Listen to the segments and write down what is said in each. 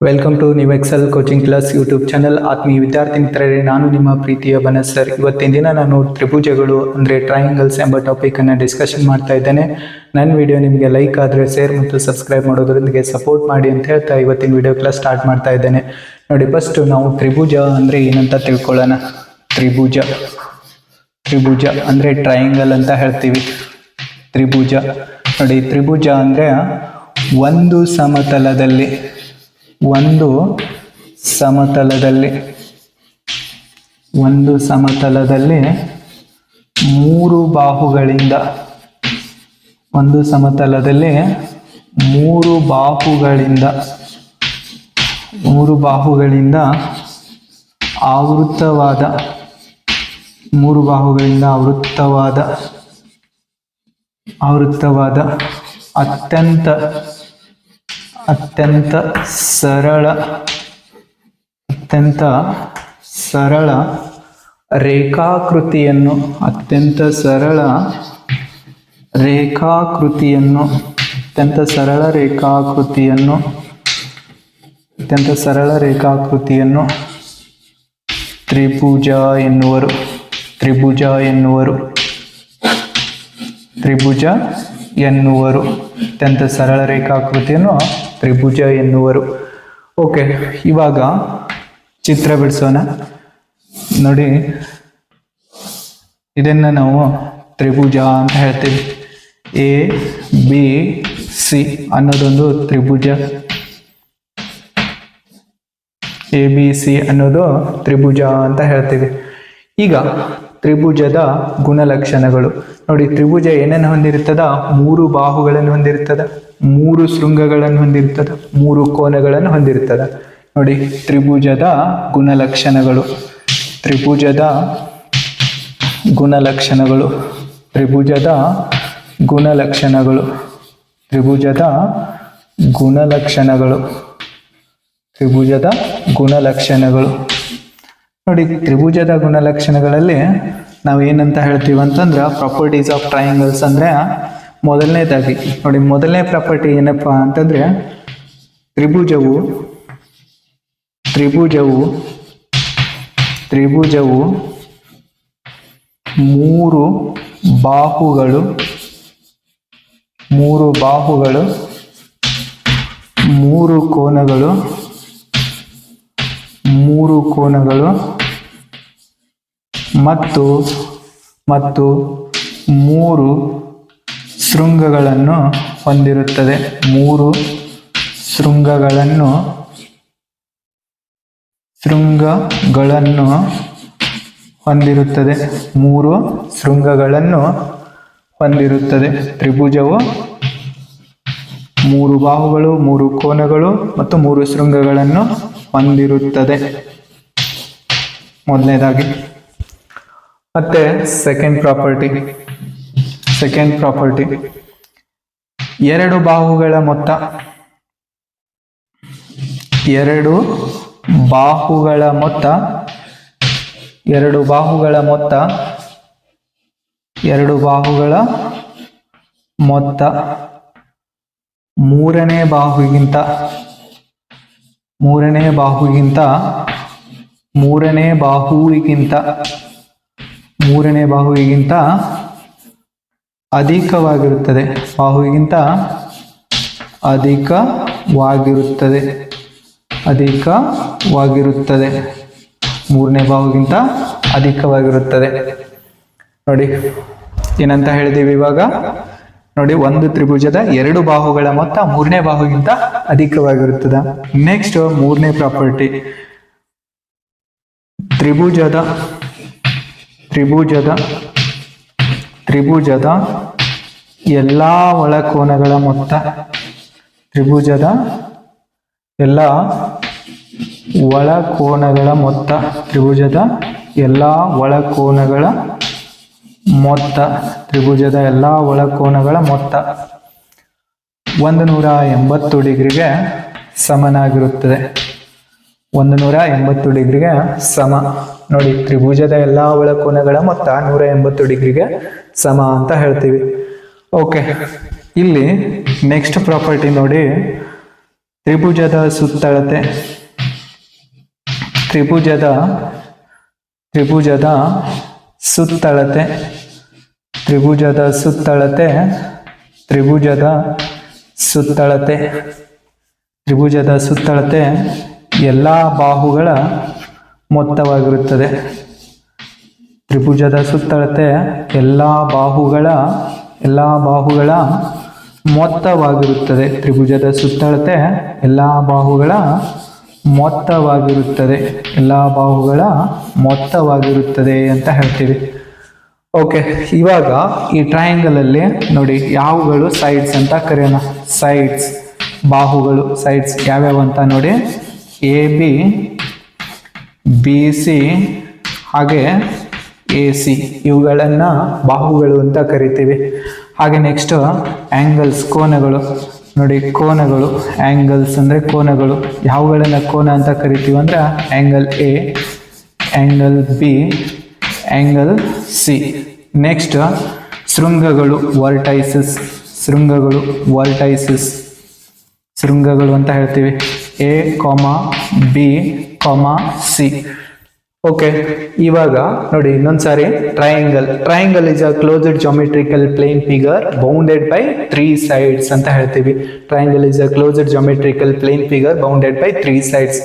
Welcome to New Excel coaching class YouTube channel. ಆತ್ಮೀಯ ವಿದ್ಯಾರ್ಥಿ ಮಿತ್ರರೇ, ನಾನು ನಿಮ್ಮ ಪ್ರೀತಿಯ ಬನಸ್ ಸರ್. ಇವತ್ತಿನ ದಿನ ನಾನು ತ್ರಿಭುಜಗಳು ಅಂದರೆ ಟ್ರಯಾಂಗಲ್ಸ್ ಎಂಬ ಟಾಪಿಕನ್ನು ಡಿಸ್ಕಷನ್ ಮಾಡ್ತಾ ಇದ್ದೇನೆ. ನನ್ನ ವಿಡಿಯೋ ನಿಮಗೆ ಲೈಕ್ ಆದರೆ ಶೇರ್ ಮತ್ತು ಸಬ್ಸ್ಕ್ರೈಬ್ ಮಾಡೋದ್ರೊಂದಿಗೆ ಸಪೋರ್ಟ್ ಮಾಡಿ ಅಂತ ಹೇಳ್ತಾ ಇವತ್ತಿನ ವಿಡಿಯೋ ಕ್ಲಾಸ್ ಸ್ಟಾರ್ಟ್ ಮಾಡ್ತಾ ಇದ್ದೇನೆ. ನೋಡಿ, ಫಸ್ಟ್ ನಾವು ತ್ರಿಭುಜ ಅಂದರೆ ಏನಂತ ತಿಳ್ಕೊಳ್ಳೋಣ. ತ್ರಿಭುಜ ಅಂದರೆ ಟ್ರಯಾಂಗಲ್ ಅಂತ ಹೇಳ್ತೀವಿ. ತ್ರಿಭುಜ ನೋಡಿ, ತ್ರಿಭುಜ ಅಂದರೆ ಒಂದು ಸಮತಲದಲ್ಲಿ ಮೂರು ಬಾಹುಗಳಿಂದ ಆವೃತ್ತವಾದ ಅತ್ಯಂತ ಸರಳ ರೇಖಾಕೃತಿಯನ್ನು ತ್ರಿಭುಜ ಎನ್ನುವರು. ಅತ್ಯಂತ ಸರಳ ರೇಖಾಕೃತಿಯನ್ನು ತ್ರಿಭುಜ ಎನ್ನುವರು. ಓಕೆ, ಇವಾಗ ಚಿತ್ರ ಬಿಡಿಸೋಣ. ನೋಡಿ, ಇದನ್ನು ನಾವು ತ್ರಿಭುಜ ಅಂತ ಹೇಳ್ತೀವಿ. ABC ಅನ್ನೋದೊಂದು ತ್ರಿಭುಜ. ABC ಅನ್ನೋದು ತ್ರಿಭುಜ ಅಂತ ಹೇಳ್ತೀವಿ. ಈಗ ತ್ರಿಭುಜದ ಗುಣಲಕ್ಷಣಗಳು ನೋಡಿ. ತ್ರಿಭುಜ ಏನೇನು ಹೊಂದಿರ್ತದ? ಮೂರು ಬಾಹುಗಳನ್ನು ಹೊಂದಿರ್ತದ, ಮೂರು ಶೃಂಗಗಳನ್ನು ಹೊಂದಿರ್ತದ, ಮೂರು ಕೋನಗಳನ್ನು ಹೊಂದಿರ್ತದ. ನೋಡಿ, ತ್ರಿಭುಜದ ಗುಣಲಕ್ಷಣಗಳು. ನೋಡಿ, ತ್ರಿಭುಜದ ಗುಣಲಕ್ಷಣಗಳಲ್ಲಿ ನಾವು ಏನಂತ ಹೇಳ್ತೀವಿ ಅಂತಂದ್ರೆ ಪ್ರಾಪರ್ಟೀಸ್ ಆಫ್ ಟ್ರಯಾಂಗಲ್ಸ್. ಅಂದ್ರೆ ಮೊದಲನೇದಾಗಿ ನೋಡಿ, ಮೊದಲನೇ ಪ್ರಾಪರ್ಟಿ ಏನಪ್ಪಾ ಅಂತಂದ್ರೆ ತ್ರಿಭುಜವು ಮೂರು ಬಾಹುಗಳು, ಮೂರು ಕೋನಗಳು ಮತ್ತು ಮೂರು ಶೃಂಗಗಳನ್ನು ಹೊಂದಿರುತ್ತದೆ. ಮೂರು ಶೃಂಗಗಳನ್ನು ಹೊಂದಿರುತ್ತದೆ. ತ್ರಿಭುಜವು ಮೂರು ಬಾಹುಗಳು, ಮೂರು ಕೋನಗಳು ಮತ್ತು ಮೂರು ಶೃಂಗಗಳನ್ನು ಹೊಂದಿರುತ್ತದೆ, ಮೊದಲನೇದಾಗಿ. ಮತ್ತೆ ಸೆಕೆಂಡ್ ಪ್ರಾಪರ್ಟಿ ಎರಡು ಬಾಹುಗಳ ಮೊತ್ತ ಮೂರನೇ ಬಾಹುವಿಗಿಂತ ಅಧಿಕವಾಗಿರುತ್ತದೆ. ಮೂರನೇ ಬಾಹುಗಿಂತ ಅಧಿಕವಾಗಿರುತ್ತದೆ. ನೋಡಿ, ಏನಂತ ಹೇಳಿದೀವಿ ಇವಾಗ? ನೋಡಿ, ಒಂದು ತ್ರಿಭುಜದ ಎರಡು ಬಾಹುಗಳ ಮೊತ್ತ ಮೂರನೇ ಬಾಹುಗಿಂತ ಅಧಿಕವಾಗಿರುತ್ತದೆ. ನೆಕ್ಸ್ಟ್ ಮೂರನೇ ಪ್ರಾಪರ್ಟಿ, ತ್ರಿಭುಜದ ಎಲ್ಲಾ ಒಳಕೋನಗಳ ಮೊತ್ತ. ತ್ರಿಭುಜದ ಎಲ್ಲಾ ಒಳಕೋನಗಳ ಮೊತ್ತ 180 ಡಿಗ್ರಿಗೆ ಸಮನಾಗಿರುತ್ತದೆ. 180 ಡಿಗ್ರಿಗೆ ಸಮ. ನೋಡಿ, ತ್ರಿಭುಜದ ಎಲ್ಲಾ ಒಳಕೋನಗಳ ಮೊತ್ತ 180 ಡಿಗ್ರಿಗೆ ಸಮ ಅಂತ ಹೇಳ್ತೀವಿ. ಓಕೆ, ಇಲ್ಲಿ ನೆಕ್ಸ್ಟ್ ಪ್ರಾಪರ್ಟಿ ನೋಡಿ, ತ್ರಿಭುಜದ ಸುತ್ತಳತೆ ತ್ರಿಭುಜದ ಸುತ್ತಳತೆ ತ್ರಿಭುಜದ ಸುತ್ತಳತೆ ತ್ರಿಭುಜದ ಸುತ್ತಳತೆ ತ್ರಿಭುಜದ ಸುತ್ತಳತೆ ಎಲ್ಲ ಬಾಹುಗಳ ಮೊತ್ತವಾಗಿರುತ್ತದೆ. ತ್ರಿಭುಜದ ಸುತ್ತಳತೆ ಎಲ್ಲ ಬಾಹುಗಳ ಮೊತ್ತವಾಗಿರುತ್ತದೆ. ತ್ರಿಭುಜದ ಸುತ್ತಳತೆ ಎಲ್ಲ ಬಾಹುಗಳ ಮೊತ್ತವಾಗಿರುತ್ತದೆ. ಎಲ್ಲ ಬಾಹುಗಳ ಮೊತ್ತವಾಗಿರುತ್ತದೆ ಅಂತ ಹೇಳ್ತೀವಿ. ಓಕೆ, ಇವಾಗ ಈ ಟ್ರಯಾಂಗಲ್ ಅಲ್ಲಿ ನೋಡಿ ಯಾವುಗಳು ಸೈಡ್ಸ್ ಅಂತ ಕರೆಯೋಣ. ಸೈಡ್ಸ್ ಬಾಹುಗಳು ಸೈಡ್ಸ್ ಯಾವ್ಯಾವ ಅಂತ ನೋಡಿ. AB, BC ಹಾಗೆ AC ಇವುಗಳನ್ನು ಬಾಹುಗಳು ಅಂತ ಕರಿತೀವಿ. ಹಾಗೆ ನೆಕ್ಸ್ಟ್ ಆ್ಯಂಗಲ್ಸ್ ಕೋನಗಳು ನೋಡಿ. ಕೋನಗಳು ಆ್ಯಂಗಲ್ಸ್ ಅಂದರೆ ಕೋನಗಳು. ಯಾವುಗಳನ್ನು ಕೋನ ಅಂತ ಕರಿತೀವಿ ಅಂದ್ರೆ angle A, angle B, angle C. Next ಶೃಂಗಗಳು ವರ್ಟೈಸಸ್. ಶೃಂಗಗಳು ಅಂತ ಹೇಳ್ತೀವಿ. A, B, C. ಓಕೆ, ಇವಾಗ ನೋಡಿ ಇನ್ನೊಂದ್ಸಾರಿ triangle is a closed geometrical plane figure bounded by 3 sides ಅಂತ ಹೇಳ್ತೀವಿ. Triangle is a closed geometrical plane figure bounded by 3 sides.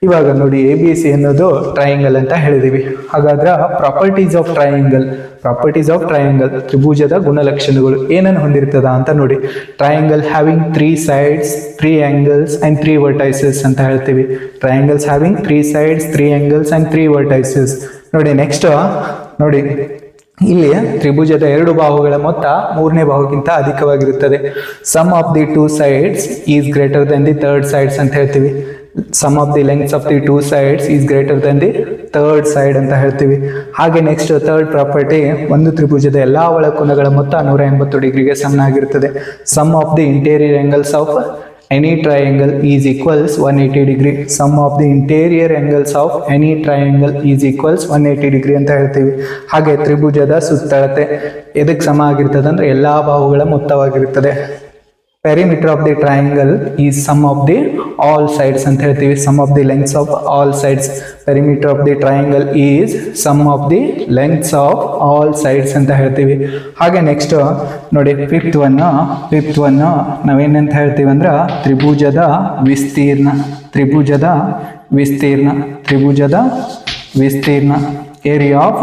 ಇವಾಗ ನೋಡಿ ABC ಅನ್ನೋದು ಟ್ರಯಾಂಗಲ್ ಅಂತ ಹೇಳಿದೀವಿ. ಹಾಗಾದ್ರೆ ಪ್ರಾಪರ್ಟೀಸ್ ಆಫ್ ಟ್ರಯಾಂಗಲ್ ತ್ರಿಭುಜದ ಗುಣಲಕ್ಷಣಗಳು ಏನನ್ನು ಹೊಂದಿರ್ತದ ಅಂತ ನೋಡಿ. Triangle having 3 sides, 3 angles and 3 vertices ಅಂತ ಹೇಳ್ತೀವಿ. Triangles having 3 sides, 3 angles and 3 vertices. ನೋಡಿ ನೆಕ್ಸ್ಟ್ ನೋಡಿ ಇಲ್ಲಿ ತ್ರಿಭುಜದ 2 ಬಾಹುಗಳ ಮೊತ್ತ 3ನೇ ಬಾಹುಗಿಂತ ಅಧಿಕವಾಗಿರುತ್ತದೆ. Sum of the 2 sides is greater than the 3rd sides ಅಂತ ಹೇಳ್ತೀವಿ. ಸಮ್ ಆಫ್ ದಿ lengths of the 2 sides is greater than the 3rd side ಅಂತ ಹೇಳ್ತೀವಿ. ಹಾಗೆ ನೆಕ್ಸ್ಟ್ ಥರ್ಡ್ ಪ್ರಾಪರ್ಟಿ, ಒಂದು ತ್ರಿಭುಜದ ಎಲ್ಲಾ ಒಳಕೋನಗಳ ಮೊತ್ತ 180 ಡಿಗ್ರಿಗೆ ಸಮನಾಗಿರುತ್ತದೆ. Sum of the interior angles of any triangle is equals 180 degree. Sum of the interior angles of any triangle is equals 180 degree ಅಂತ ಹೇಳ್ತೀವಿ. ಹಾಗೆ ತ್ರಿಭುಜದ ಸುತ್ತಳತೆ ಎದಕ್ಕೆ ಸಮ ಆಗಿರ್ತದೆ ಅಂದ್ರೆ ಎಲ್ಲಾ ಬಾಹುಗಳ ಮೊತ್ತವಾಗಿರುತ್ತದೆ. Perimeter of the triangle is sum of the all sides ಅಂತ ಹೇಳ್ತೀವಿ. sum of the lengths of all sides. Perimeter of the triangle is sum of the lengths of all sides ಅಂತ ಹೇಳ್ತೀವಿ. ಹಾಗೆ ನೆಕ್ಸ್ಟ್ ನೋಡಿ ಫಿಫ್ತ್ ಒನ್ ನಾವೇನಂತ ಹೇಳ್ತೀವಿ ಅಂದ್ರೆ ತ್ರಿಭುಜದ ವಿಸ್ತೀರ್ಣ ಏರಿಯಾ ಆಫ್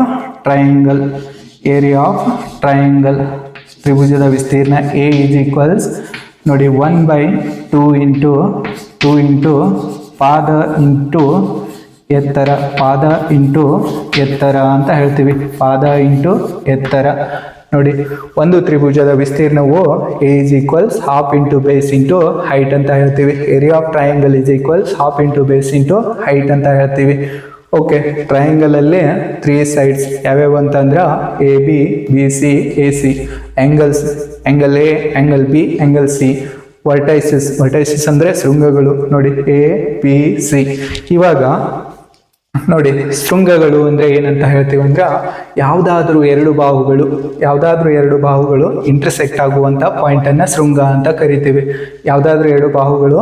ಟ್ರಯಾಂಗಲ್. ತ್ರಿಭುಜದ ವಿಸ್ತೀರ್ಣ A is equals ನೋಡಿ 1/2 ಇಂಟು ಪಾದ ಇಂಟು ಎತ್ತರ ಅಂತ ಹೇಳ್ತೀವಿ. ಪಾದ ಇಂಟು ಎತ್ತರ. ನೋಡಿ ಒಂದು ತ್ರಿಭುಜದ ವಿಸ್ತೀರ್ಣವು A is equals half into base into height ಅಂತ ಹೇಳ್ತೀವಿ. Area of triangle is equals half into base into height ಅಂತ ಹೇಳ್ತೀವಿ. ಓಕೆ, ಟ್ರಯಾಂಗಲ್ ಅಲ್ಲಿ 3 sides ಯಾವ್ಯಾವ ಅಂತಂದ್ರೆ AB, BC, AC. Angles angle A, angle B, angle C. ವರ್ಟೈಸಸ್ ಅಂದ್ರೆ ಶೃಂಗಗಳು ನೋಡಿ A, B, C. ಇವಾಗ ನೋಡಿ ಶೃಂಗಗಳು ಅಂದ್ರೆ ಏನಂತ ಹೇಳ್ತೀವಿ ಅಂದ್ರೆ ಯಾವುದಾದ್ರೂ ಎರಡು ಬಾಹುಗಳು ಇಂಟರ್ಸೆಕ್ಟ್ ಆಗುವಂತ ಪಾಯಿಂಟ್ ಅನ್ನ ಶೃಂಗ ಅಂತ ಕರಿತೀವಿ. ಯಾವುದಾದ್ರೂ 2 ಬಾಹುಗಳು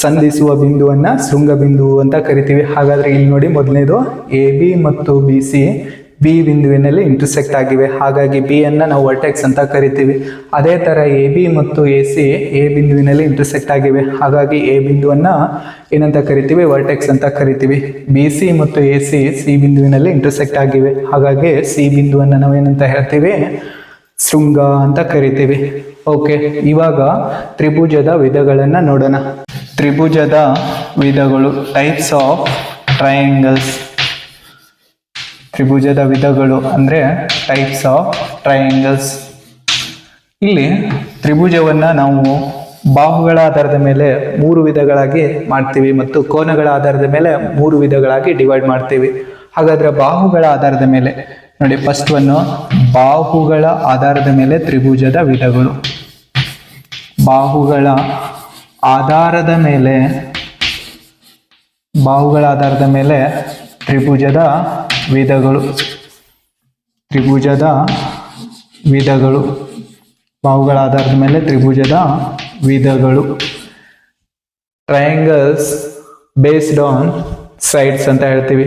ಸಂಧಿಸುವ ಬಿಂದುವನ್ನ ಶೃಂಗ ಬಿಂದು ಅಂತ ಕರಿತೀವಿ. ಹಾಗಾದ್ರೆ ಇಲ್ಲಿ ನೋಡಿ ಮೊದಲನೇದು AB ಮತ್ತು BC B ಬಿಂದುವಿನಲ್ಲಿ ಇಂಟರ್ಸೆಕ್ಟ್ ಆಗಿವೆ. ಹಾಗಾಗಿ B ಅನ್ನ ನಾವು ವರ್ಟೆಕ್ಸ್ ಅಂತ ಕರಿತೀವಿ. ಅದೇ ತರ AB ಮತ್ತು AC A ಬಿಂದುವಿನಲ್ಲಿ ಇಂಟರ್ಸೆಕ್ಟ್ ಆಗಿವೆ. ಹಾಗಾಗಿ A ಬಿಂದುವನ್ನ ಏನಂತ ಕರಿತೀವಿ? ವರ್ಟೆಕ್ಸ್ ಅಂತ ಕರಿತೀವಿ. BC ಮತ್ತು AC C ಬಿಂದುವಿನಲ್ಲಿ ಇಂಟರ್ಸೆಕ್ಟ್ ಆಗಿವೆ. ಹಾಗಾಗಿ C ಬಿಂದುವನ್ನ ನಾವೇನಂತ ಹೇಳ್ತೀವಿ? ಶೃಂಗ ಅಂತ ಕರಿತೀವಿ. ಓಕೆ, ಇವಾಗ ತ್ರಿಭುಜದ ವಿಧಗಳನ್ನ ನೋಡೋಣ. ತ್ರಿಭುಜದ ವಿಧಗಳು, ಟೈಪ್ಸ್ ಆಫ್ ಟ್ರಯಾಂಗಲ್ಸ್. ತ್ರಿಭುಜದ ವಿಧಗಳು ಅಂದ್ರೆ ಟೈಪ್ಸ್ ಆಫ್ ಟ್ರಯಾಂಗಲ್ಸ್. ಇಲ್ಲಿ ತ್ರಿಭುಜವನ್ನ ನಾವು ಬಾಹುಗಳ ಆಧಾರದ ಮೇಲೆ 3 ವಿಧಗಳಾಗಿ ಮಾಡ್ತೀವಿ ಮತ್ತು ಕೋನಗಳ ಆಧಾರದ ಮೇಲೆ 3 ವಿಧಗಳಾಗಿ ಡಿವೈಡ್ ಮಾಡ್ತೀವಿ. ಹಾಗಾದ್ರೆ ಬಾಹುಗಳ ಆಧಾರದ ಮೇಲೆ ನೋಡಿ, ಫಸ್ಟ್ ಒನ್ನು ಬಾಹುಗಳ ಆಧಾರದ ಮೇಲೆ ತ್ರಿಭುಜದ ವಿಧಗಳು. ಬಾಹುಗಳ ಆಧಾರದ ಮೇಲೆ ತ್ರಿಭುಜದ ವಿಧಗಳು. ಬಾಹುಗಳ ಆಧಾರದ ಮೇಲೆ ತ್ರಿಭುಜದ ವಿಧಗಳು. ಟ್ರಯಾಂಗಲ್ಸ್ ಬೇಸ್ಡ್ ಆನ್ ಸೈಡ್ಸ್ ಅಂತ ಹೇಳ್ತೀವಿ.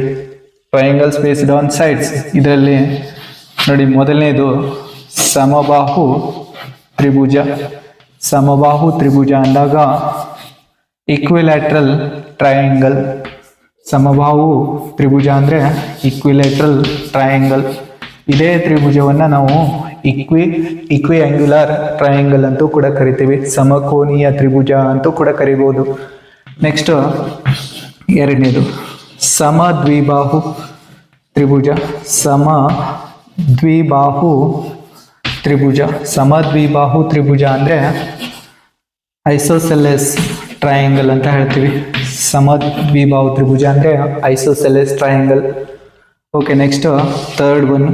ಟ್ರಯಾಂಗಲ್ಸ್ ಬೇಸ್ಡ್ ಆನ್ ಸೈಡ್ಸ್ ಇದರಲ್ಲಿ ನೋಡಿ, ಮೊದಲನೇದು ಸಮಬಾಹು ತ್ರಿಭುಜ. ಸಮಬಾಹು ತ್ರಿಭುಜ ಅಂದಾಗ ಇಕ್ವಿಲ್ಯಾಟ್ರಲ್ ಟ್ರಯಾಂಗಲ್. ಸಮಬಾಹು ತ್ರಿಭುಜ ಅಂದರೆ ಇಕ್ವಿಲ್ಯಾಟ್ರಲ್ ಟ್ರಯಾಂಗಲ್. ಇದೇ ತ್ರಿಭುಜವನ್ನು ನಾವು ಇಕ್ವಿಆಂಗ್ಯುಲರ್ ಟ್ರಯಾಂಗಲ್ ಅಂತೂ ಕೂಡ ಕರಿತೀವಿ. ಸಮಕೋನೀಯ ತ್ರಿಭುಜ ಅಂತೂ ಕೂಡ ಕರಿಬಹುದು. ನೆಕ್ಸ್ಟ್ ಎರಡನೇದು ಸಮದ್ವಿಬಾಹು ತ್ರಿಭುಜ. ಸಮದ್ವಿಬಾಹು ತ್ರಿಭುಜ. ಸಮದ್ವಿಬಾಹು ತ್ರಿಭುಜ ಅಂದರೆ ಐಸೋಸೆಲೆಸ್ ಟ್ರಯಾಂಗಲ್ ಅಂತ ಹೇಳ್ತೀವಿ. ಸಮದ್ವಿಬಾಹು ತ್ರಿಭುಜ ಅಂದರೆ isosceles triangle. Okay, next third one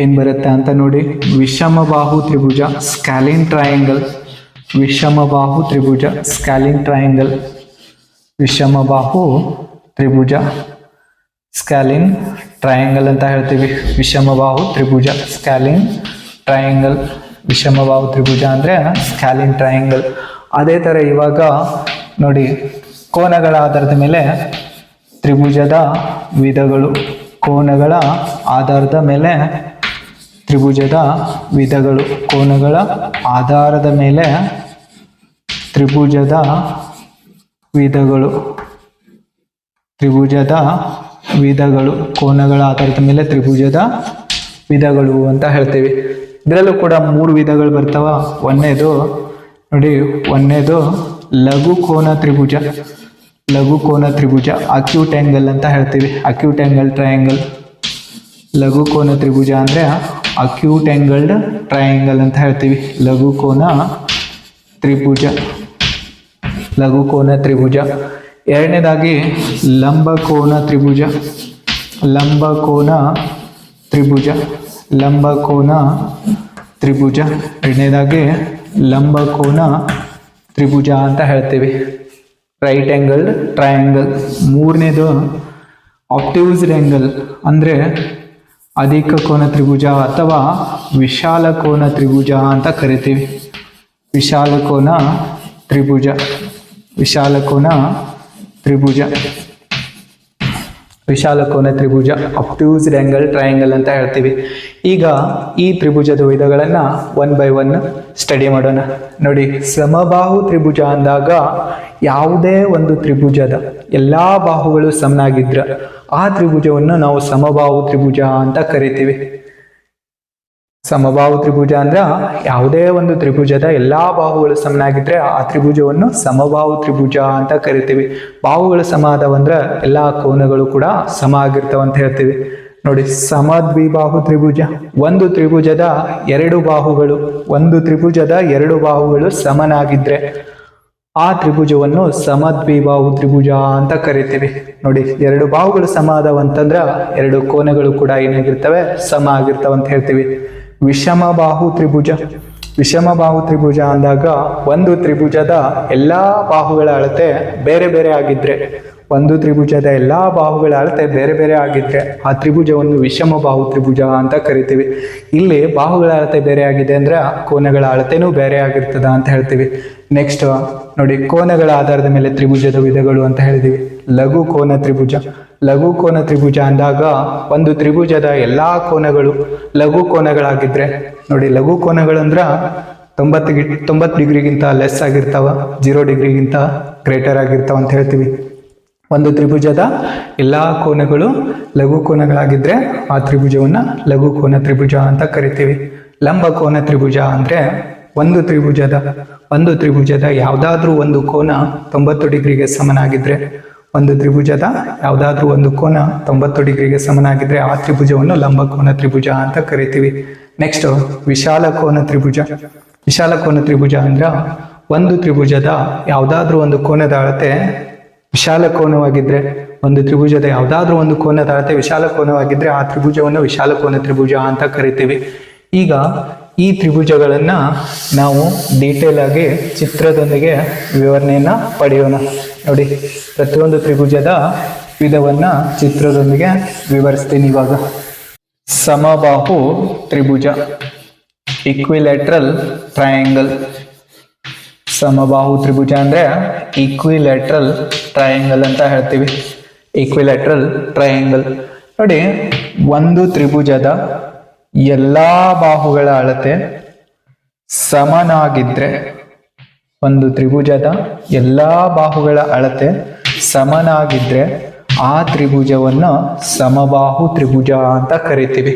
ಏನು ಬರುತ್ತೆ ಅಂತ ನೋಡಿ. ವಿಷಮಬಾಹು ತ್ರಿಭುಜ, ಸ್ಕ್ಯಾಲಿನ್ ಟ್ರಯಾಂಗಲ್. ವಿಷಮಬಾಹು ತ್ರಿಭುಜ, ಸ್ಕ್ಯಾಲಿನ್ ಟ್ರಯಾಂಗಲ್. ವಿಷಮಬಾಹು ತ್ರಿಭುಜ, ಸ್ಕ್ಯಾಲಿನ್ ಟ್ರಯಾಂಗಲ್ ಅಂತ ಹೇಳ್ತೀವಿ. ವಿಷಮಬಾಹು ತ್ರಿಭುಜ, ಸ್ಕ್ಯಾಲಿನ್ ಟ್ರಯಾಂಗಲ್. ವಿಷಮಬಾಹು ತ್ರಿಭುಜ ಅಂದರೆ ಸ್ಕ್ಯಾಲಿನ್ ಟ್ರಯಾಂಗಲ್. ಅದೇ ಥರ ಇವಾಗ ನೋಡಿ, ಕೋನಗಳ ಆಧಾರದ ಮೇಲೆ ತ್ರಿಭುಜದ ವಿಧಗಳು. ಕೋನಗಳ ಆಧಾರದ ಮೇಲೆ ತ್ರಿಭುಜದ ವಿಧಗಳು. ಕೋನಗಳ ಆಧಾರದ ಮೇಲೆ ತ್ರಿಭುಜದ ವಿಧಗಳು. ತ್ರಿಭುಜದ ವಿಧಗಳು. ಕೋನಗಳ ಆಧಾರದ ಮೇಲೆ ತ್ರಿಭುಜದ ವಿಧಗಳು ಅಂತ ಹೇಳ್ತೀವಿ. ಇದರಲ್ಲೂ ಕೂಡ 3 ವಿಧಗಳು ಬರ್ತಾವ. ಒಂದನೇದು ನೋಡಿ, ಲಘು ಕೋನ ತ್ರಿಭುಜ. ಲಘು ಕೋನ ತ್ರಿಭುಜ, ಅಕ್ಯೂಟ್ ಆಂಗಲ್ ಅಂತ ಹೇಳ್ತೀವಿ. Acute angle triangle. ಲಘು ಕೋನ ತ್ರಿಭುಜ ಅಂದರೆ ಅಕ್ಯೂಟ್ ಆಂಗಲ್ಡ್ ಟ್ರಯಾಂಗಲ್ ಅಂತ ಹೇಳ್ತೀವಿ. ಲಘು ಕೋನ ತ್ರಿಭುಜ, ಲಘು ಕೋನ ತ್ರಿಭುಜ. ಎರಡನೇದಾಗಿ ಲಂಬಕೋನ ತ್ರಿಭುಜ. ಲಂಬಕೋನ ತ್ರಿಭುಜ, ಲಂಬಕೋನ ತ್ರಿಭುಜ. ಎರಡನೇದಾಗಿ ಲಂಬಕೋನ ತ್ರಿಭುಜ ಅಂತ ಹೇಳ್ತೀವಿ. Right angled triangle. ಮೂರನೇದು ಆಪ್ಟ್ಯೂಸ್ಡ್ ಆಂಗಲ್ ಅಂದರೆ ಅಧಿಕ ಕೋನ ತ್ರಿಭುಜ ಅಥವಾ ವಿಶಾಲ ಕೋನ ತ್ರಿಭುಜ ಅಂತ ಕರಿತೀವಿ. ವಿಶಾಲ ಕೋನ ತ್ರಿಭುಜ, ವಿಶಾಲ ಕೋನ ತ್ರಿಭುಜ, ವಿಶಾಲ ಕೋನ ತ್ರಿಭುಜ, ಅಪ್ಟ್ಯೂಸ್ಡ್ ಆಂಗಲ್ ಟ್ರಯಾಂಗಲ್ ಅಂತ ಹೇಳ್ತೀವಿ. ಈಗ ಈ ತ್ರಿಭುಜದ ವಿಧಗಳನ್ನು 1 by 1 ಸ್ಟಡಿ ಮಾಡೋಣ. ನೋಡಿ, ಸಮಬಾಹು ತ್ರಿಭುಜ ಅಂದಾಗ ಯಾವುದೇ ಒಂದು ತ್ರಿಭುಜದ ಎಲ್ಲ ಬಾಹುಗಳು ಸಮನಾಗಿದ್ರೆ ಆ ತ್ರಿಭುಜವನ್ನು ನಾವು ಸಮಬಾಹು ತ್ರಿಭುಜ ಅಂತ ಕರಿತೀವಿ. ಸಮಬಾಹು ತ್ರಿಭುಜ ಅಂದ್ರೆ ಯಾವುದೇ ಒಂದು ತ್ರಿಭುಜದ ಎಲ್ಲಾ ಬಾಹುಗಳು ಸಮನಾಗಿದ್ರೆ ಆ ತ್ರಿಭುಜವನ್ನು ಸಮಬಾಹು ತ್ರಿಭುಜ ಅಂತ ಕರಿತೀವಿ. ಬಾಹುಗಳು ಸಮ ಆದವಂದ್ರೆ ಎಲ್ಲಾ ಕೋನಗಳು ಕೂಡ ಸಮ ಆಗಿರ್ತಾವ ಅಂತ ಹೇಳ್ತೀವಿ. ನೋಡಿ, ಸಮದ್ವಿಬಾಹು ತ್ರಿಭುಜ. ಒಂದು ತ್ರಿಭುಜದ ಎರಡು ಬಾಹುಗಳು ಸಮನಾಗಿದ್ರೆ ಆ ತ್ರಿಭುಜವನ್ನು ಸಮದ್ವಿಬಾಹು ತ್ರಿಭುಜ ಅಂತ ಕರಿತೀವಿ. ನೋಡಿ, ಎರಡು ಬಾಹುಗಳು ಸಮ ಆದವಂತಂದ್ರ ಎರಡು ಕೋನಗಳು ಕೂಡ ಏನಾಗಿರ್ತವೆ, ಸಮ ಆಗಿರ್ತಾವ ಅಂತ ಹೇಳ್ತೀವಿ. ವಿಷಮಬಾಹು ತ್ರಿಭುಜ. ವಿಷಮಬಾಹು ತ್ರಿಭುಜ ಅಂದಾಗ ಒಂದು ತ್ರಿಭುಜದ ಎಲ್ಲಾ ಬಾಹುಗಳ ಅಳತೆ ಬೇರೆ ಬೇರೆ ಆಗಿದ್ರೆ, ಒಂದು ತ್ರಿಭುಜದ ಎಲ್ಲಾ ಬಾಹುಗಳ ಅಳತೆ ಬೇರೆ ಬೇರೆ ಆಗಿದ್ರೆ ಆ ತ್ರಿಭುಜವನ್ನು ವಿಷಮಬಾಹು ತ್ರಿಭುಜ ಅಂತ ಕರಿತೀವಿ. ಇಲ್ಲಿ ಬಾಹುಗಳ ಅಳತೆ ಬೇರೆ ಆಗಿದೆ ಅಂದ್ರೆ ಕೋನಗಳ ಅಳತೆನೂ ಬೇರೆ ಆಗಿರ್ತದ ಅಂತ ಹೇಳ್ತೀವಿ. ನೆಕ್ಸ್ಟ್ ನೋಡಿ, ಕೋನಗಳ ಆಧಾರದ ಮೇಲೆ ತ್ರಿಭುಜದ ವಿಧಗಳು ಅಂತ ಹೇಳಿದೀವಿ. ಲಘು ಕೋನ ತ್ರಿಭುಜ. ಲಘು ಕೋನ ತ್ರಿಭುಜ ಅಂದಾಗ ಒಂದು ತ್ರಿಭುಜದ ಎಲ್ಲಾ ಕೋನಗಳು ಲಘು ಕೋನಗಳಾಗಿದ್ರೆ, ನೋಡಿ ಲಘು ಕೋನಗಳಂದ್ರ 90 ಡಿಗ್ರಿಗಿಂತ ಲೆಸ್ ಆಗಿರ್ತಾವ, 0 ಡಿಗ್ರಿಗಿಂತ ಗ್ರೇಟರ್ ಆಗಿರ್ತಾವ ಅಂತ ಹೇಳ್ತೀವಿ. ಒಂದು ತ್ರಿಭುಜದ ಎಲ್ಲಾ ಕೋನಗಳು ಲಘು ಕೋನಗಳಾಗಿದ್ರೆ ಆ ತ್ರಿಭುಜವನ್ನ ಲಘು ಕೋನ ತ್ರಿಭುಜ ಅಂತ ಕರಿತೀವಿ. ಲಂಬ ಕೋನ ತ್ರಿಭುಜ ಅಂದ್ರೆ ಒಂದು ತ್ರಿಭುಜದ ಯಾವ್ದಾದ್ರೂ ಒಂದು ಕೋನ 90 ಡಿಗ್ರಿಗೆ ಸಮನಾಗಿದ್ರೆ, ಒಂದು ತ್ರಿಭುಜದ ಯಾವ್ದಾದ್ರೂ ಒಂದು ಕೋನ 90 ಡಿಗ್ರಿಗೆ ಸಮನಾಗಿದ್ರೆ ಆ ತ್ರಿಭುಜವನ್ನು ಲಂಬ ಕೋನ ತ್ರಿಭುಜ ಅಂತ ಕರಿತೀವಿ. ನೆಕ್ಸ್ಟ್ ವಿಶಾಲ ಕೋನ ತ್ರಿಭುಜ. ವಿಶಾಲ ಕೋನ ತ್ರಿಭುಜ ಅಂದ್ರ ಒಂದು ತ್ರಿಭುಜದ ಯಾವ್ದಾದ್ರೂ ಒಂದು ಕೋನದ ಅಳತೆ ವಿಶಾಲ ಕೋನವಾಗಿದ್ರೆ, ಒಂದು ತ್ರಿಭುಜದ ಯಾವ್ದಾದ್ರೂ ಒಂದು ಕೋನದ ಅಳತೆ ವಿಶಾಲ ಕೋನವಾಗಿದ್ರೆ ಆ ತ್ರಿಭುಜವನ್ನು ವಿಶಾಲ ಕೋನ ತ್ರಿಭುಜ ಅಂತ ಕರಿತೀವಿ. ಈಗ ಈ ತ್ರಿಭುಜಗಳನ್ನ ನಾವು ಡೀಟೇಲ್ ಆಗಿ ಚಿತ್ರದೊಂದಿಗೆ ವಿವರಣೆಯನ್ನ ಪಡೆಯೋಣ. ನೋಡಿ, ಪ್ರತಿಯೊಂದು ತ್ರಿಭುಜದ ವಿಧವನ್ನ ಚಿತ್ರದೊಂದಿಗೆ ವಿವರಿಸ್ತೀನಿ. ಇವಾಗ ಸಮಬಾಹು ತ್ರಿಭುಜ, ಇಕ್ವಿಲ್ಯಾಟ್ರಲ್ ಟ್ರಯಾಂಗಲ್. ಸಮಬಾಹು ತ್ರಿಭುಜ ಅಂದ್ರೆ ಈಕ್ವಿಲ್ಯಾಟ್ರಲ್ ಟ್ರಯಾಂಗಲ್ ಅಂತ ಹೇಳ್ತೀವಿ. ಈಕ್ವಿಲ್ಯಾಟ್ರಲ್ ಟ್ರಯಾಂಗಲ್ ನೋಡಿ, ಒಂದು ತ್ರಿಭುಜದ ಎಲ್ಲಾ ಬಾಹುಗಳ ಅಳತೆ ಸಮನಾಗಿದ್ರೆ, ಒಂದು ತ್ರಿಭುಜದ ಎಲ್ಲಾ ಬಾಹುಗಳ ಅಳತೆ ಸಮನಾಗಿದ್ರೆ ಆ ತ್ರಿಭುಜವನ್ನು ಸಮಬಾಹು ತ್ರಿಭುಜ ಅಂತ ಕರಿತೀವಿ.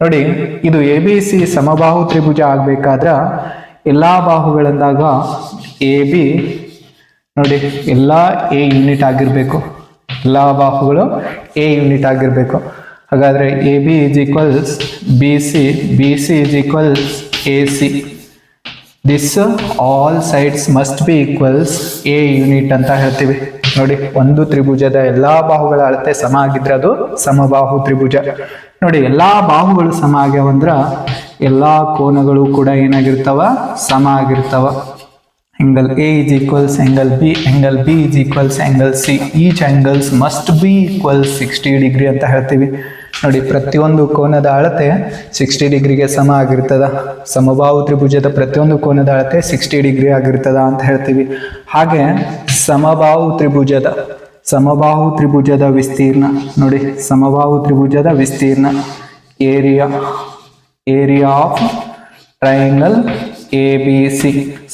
ನೋಡಿ, ಇದು ABC ಸಮಬಾಹು ತ್ರಿಭುಜ ಆಗ್ಬೇಕಾದ್ರ ಎಲ್ಲಾ ಬಾಹುಗಳಂದಾಗ AB ನೋಡಿ ಎಲ್ಲಾ A ಯೂನಿಟ್ ಆಗಿರ್ಬೇಕು, ಎಲ್ಲಾ ಬಾಹುಗಳು A ಯೂನಿಟ್ ಆಗಿರ್ಬೇಕು. ಹಾಗಾದ್ರೆ AB is equals BC, BC is equals AC. This all sides must be equals A unit ಅಂತ ಹೇಳ್ತೀವಿ. ನೋಡಿ, ಒಂದು ತ್ರಿಭುಜದ ಎಲ್ಲಾ ಬಾಹುಗಳ ಅಳತೆ ಸಮ ಆಗಿದ್ರೆ ಅದು ಸಮಬಾಹು ತ್ರಿಭುಜ. ನೋಡಿ, ಎಲ್ಲಾ ಬಾಹುಗಳು ಸಮ ಆಗ್ಯಾವಂದ್ರ ಎಲ್ಲಾ ಕೋನಗಳು ಕೂಡ ಏನಾಗಿರ್ತಾವ, ಸಮ ಆಗಿರ್ತಾವ. angle A is equals angle B, angle B is equals angle C. Each angles must be equal 60 degree ಅಂತ ಹೇಳ್ತೀವಿ. ನೋಡಿ, ಪ್ರತಿಯೊಂದು ಕೋನದ ಅಳತೆ 60 ಡಿಗ್ರಿಗೆ ಸಮ ಆಗಿರ್ತದ. ಸಮಬಾಹು ತ್ರಿಭುಜದ ಪ್ರತಿಯೊಂದು ಕೋನದ ಅಳತೆ 60 ಡಿಗ್ರಿ ಆಗಿರ್ತದ ಅಂತ ಹೇಳ್ತೀವಿ. ಹಾಗೆ ಸಮಬಾಹು ತ್ರಿಭುಜದ ವಿಸ್ತೀರ್ಣ ನೋಡಿ, ಸಮಬಾಹು ತ್ರಿಭುಜದ ವಿಸ್ತೀರ್ಣ ಏರಿಯಾ ಆಫ್ ಟ್ರಯಾಂಗಲ್ ABC.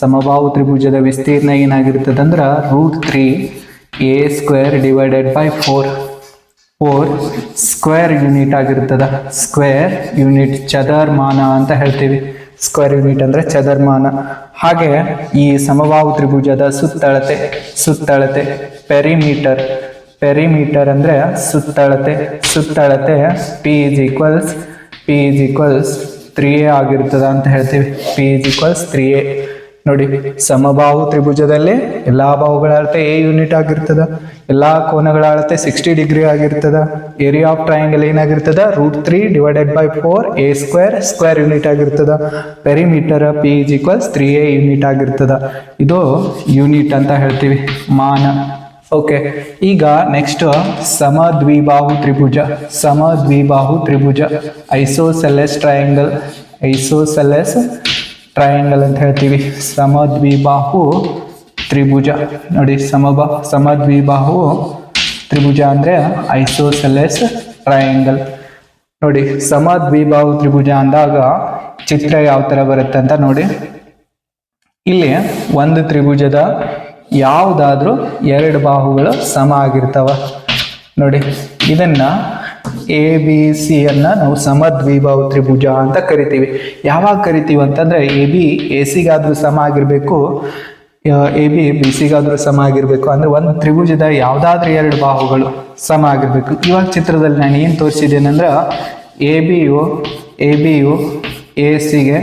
ಸಮಬಾಹು ತ್ರಿಭುಜದ ವಿಸ್ತೀರ್ಣ ಏನಾಗಿರ್ತದೆ ಅಂದ್ರೆ √3a² divided by 4 square unit ಆಗಿರ್ತದ. ಸ್ಕ್ವೇರ್ ಯೂನಿಟ್ ಚದರ್ಮಾನ ಅಂತ ಹೇಳ್ತೀವಿ. ಸ್ಕ್ವೇರ್ ಯೂನಿಟ್ ಅಂದ್ರೆ ಚದರ್ಮಾನ. ಹಾಗೆ ಈ ಸಮಬಾಹು ತ್ರಿಭುಜದ ಸುತ್ತಳತೆ ಪೆರಿಮೀಟರ್ ಅಂದ್ರೆ ಸುತ್ತಳತೆ P is equals 3a ಆಗಿರ್ತದ ಅಂತ ಹೇಳ್ತೀವಿ. P is equals 3a. ನೋಡಿ, ಸಮಬಾಹು ತ್ರಿಭುಜದಲ್ಲಿ ಎಲ್ಲಾ ಬಾಹುಗಳ ಅಳತೆ A ಯೂನಿಟ್ ಆಗಿರ್ತದ, ಎಲ್ಲಾ ಕೋನಗಳ ಅಳತೆ 60 ಡಿಗ್ರಿ ಆಗಿರ್ತದ. ಏರಿಯಾ ಆಫ್ ಟ್ರಯಾಂಗಲ್ ಏನಾಗಿರ್ತದ, √3 divided by 4a² square unit ಆಗಿರ್ತದ. Perimeter P is equals 3a unit ಆಗಿರ್ತದ. ಇದು ಯೂನಿಟ್ ಅಂತ ಹೇಳ್ತೀವಿ, ಮಾನ. ಓಕೆ, ಈಗ ನೆಕ್ಸ್ಟ್ ಸಮದ್ವಿಬಾಹು ತ್ರಿಭುಜ ಐಸೋಸೆಲೆಸ್ ಟ್ರಯಾಂಗಲ್ ಅಂತ ಹೇಳ್ತೀವಿ. ಸಮದ್ವಿಬಾಹು ತ್ರಿಭುಜ ನೋಡಿ, ಸಮದ್ವಿಬಾಹು ತ್ರಿಭುಜ ಅಂದ್ರೆ ಐಸೋಸೆಲೆಸ್ ಟ್ರಯಾಂಗಲ್. ನೋಡಿ, ಸಮದ್ವಿಬಾಹು ತ್ರಿಭುಜ ಅಂದಾಗ ಚಿತ್ರ ಯಾವ ತರ ಬರುತ್ತೆ ಅಂತ ನೋಡಿ. ಇಲ್ಲಿ ಒಂದು ತ್ರಿಭುಜದ ಯಾವುದಾದ್ರೂ ಎರಡು ಬಾಹುಗಳು ಸಮ ಆಗಿರ್ತಾವ. ನೋಡಿ, ಇದನ್ನ ABC ಅನ್ನ ನಾವು ಸಮದ್ವಿಬಾಹು ತ್ರಿಭುಜ ಅಂತ ಕರಿತೀವಿ. ಯಾವಾಗ ಕರಿತೀವಿ ಅಂತಂದ್ರೆ AB ACಗಾದ್ರೂ ಸಮ ಆಗಿರ್ಬೇಕು, AB BCಗಾದ್ರೂ ಸಮ ಆಗಿರ್ಬೇಕು. ಅಂದ್ರೆ ಒಂದು ತ್ರಿಭುಜದ ಯಾವ್ದಾದ್ರೂ ಎರಡು ಬಾಹುಗಳು ಸಮ ಆಗಿರ್ಬೇಕು. ಇವಾಗ ಚಿತ್ರದಲ್ಲಿ ನಾನು ಏನ್ ತೋರಿಸಿದ್ದೇನೆ ಅಂದ್ರೆ ABಯು ACಗೆ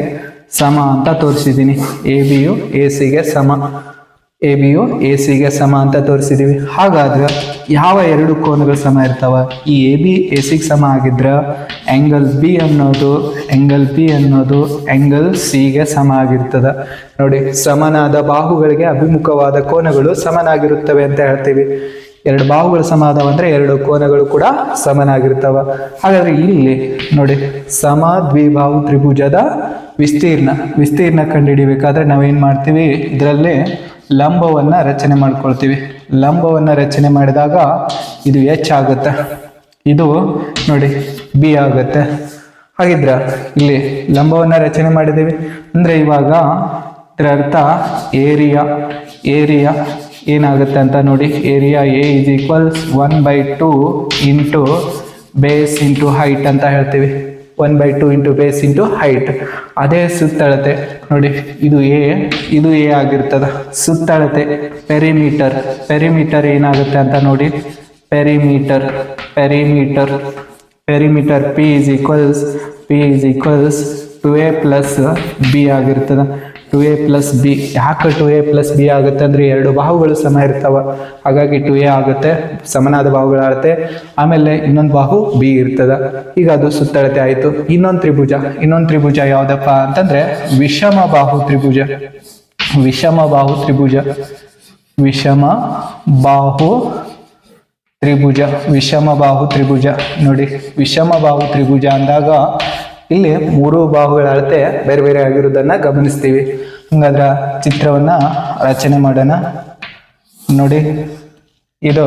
ಸಮ ಅಂತ ತೋರಿಸಿದ್ದೀನಿ. ABಯು ACಗೆ ಸಮ ಅಂತ ತೋರಿಸಿದೀವಿ. ಹಾಗಾದ್ರೆ ಯಾವ ಎರಡು ಕೋನಗಳು ಸಮ ಇರ್ತಾವ? ಈ AB ACಗೆ ಸಮ ಆಗಿದ್ರ ಆಂಗಲ್ B ಅನ್ನೋದು ಆಂಗಲ್ Cಗೆ ಸಮ ಆಗಿರ್ತದ. ನೋಡಿ, ಸಮನಾದ ಬಾಹುಗಳಿಗೆ ಅಭಿಮುಖವಾದ ಕೋನಗಳು ಸಮನಾಗಿರುತ್ತವೆ ಅಂತ ಹೇಳ್ತೀವಿ. ಎರಡು ಬಾಹುಗಳು ಸಮ ಆದವಂದ್ರೆ ಎರಡು ಕೋನಗಳು ಕೂಡ ಸಮನಾಗಿರ್ತಾವ. ಹಾಗಾದ್ರೆ ಇಲ್ಲಿ ನೋಡಿ, ಸಮದ್ವಿಬಾಹು ತ್ರಿಭುಜದ ವಿಸ್ತೀರ್ಣ ಕಂಡುಹಿಡಿಬೇಕಾದ್ರೆ ನಾವೇನ್ ಮಾಡ್ತೀವಿ, ಇದರಲ್ಲಿ ಲಂಬವನ್ನ ರಚನೆ ಮಾಡ್ಕೊಳ್ತೀವಿ. ಲಂಬವನ್ನ ರಚನೆ ಮಾಡಿದಾಗ ಇದು H ಆಗುತ್ತೆ, ಇದು ನೋಡಿ B ಆಗುತ್ತೆ. ಹಾಗಿದ್ರ ಇಲ್ಲಿ ಲಂಬವನ್ನ ರಚನೆ ಮಾಡಿದ್ದೀವಿ ಅಂದ್ರೆ ಇವಾಗ ಇದರ ಅರ್ಥ ಏರಿಯಾ ಏನಾಗುತ್ತೆ ಅಂತ ನೋಡಿ. Area A is equals 1/2 into base into height ಅಂತ ಹೇಳ್ತೀವಿ. 1/2 ಇಂಟು ಬೇಸ್ ಇಂಟು ಹೈಟ್. ಅದೇ ಸುತ್ತಳತೆ ನೋಡಿ, ಇದು A ಆಗಿರ್ತದ. ಸುತ್ತಳತೆ ಪೆರಿಮೀಟರ್ ಏನಾಗುತ್ತೆ ಅಂತ ನೋಡಿ. Perimeter P is equals 2a plus B ಆಗಿರ್ತದ. 2a plus B. ಯಾಕೆ 2a plus B ಆಗುತ್ತೆ ಅಂದ್ರೆ ಎರಡು ಬಾಹುಗಳು ಸಮ ಇರ್ತಾವ, ಹಾಗಾಗಿ 2a ಆಗುತ್ತೆ, ಸಮನಾದ ಬಾಹುಗಳ ಅಳತೆ. ಆಮೇಲೆ ಇನ್ನೊಂದು ಬಾಹು B ಇರ್ತದ. ಈಗ ಅದು ಸುತ್ತಳತೆ ಆಯ್ತು. ಇನ್ನೊಂದು ತ್ರಿಭುಜ ಯಾವ್ದಪ್ಪ ಅಂತಂದ್ರೆ ವಿಷಮ ಬಾಹು ತ್ರಿಭುಜ ನೋಡಿ. ವಿಷಮ ಬಾಹು ತ್ರಿಭುಜ ಅಂದಾಗ ಇಲ್ಲಿ ಮೂರು ಬಾಹುಗಳ ಅಳತೆ ಬೇರೆ ಬೇರೆ ಆಗಿರುವುದನ್ನ ಗಮನಿಸ್ತೀವಿ. ಹಂಗಾದ್ರ ಚಿತ್ರವನ್ನ ರಚನೆ ಮಾಡೋಣ. ನೋಡಿ ಇದು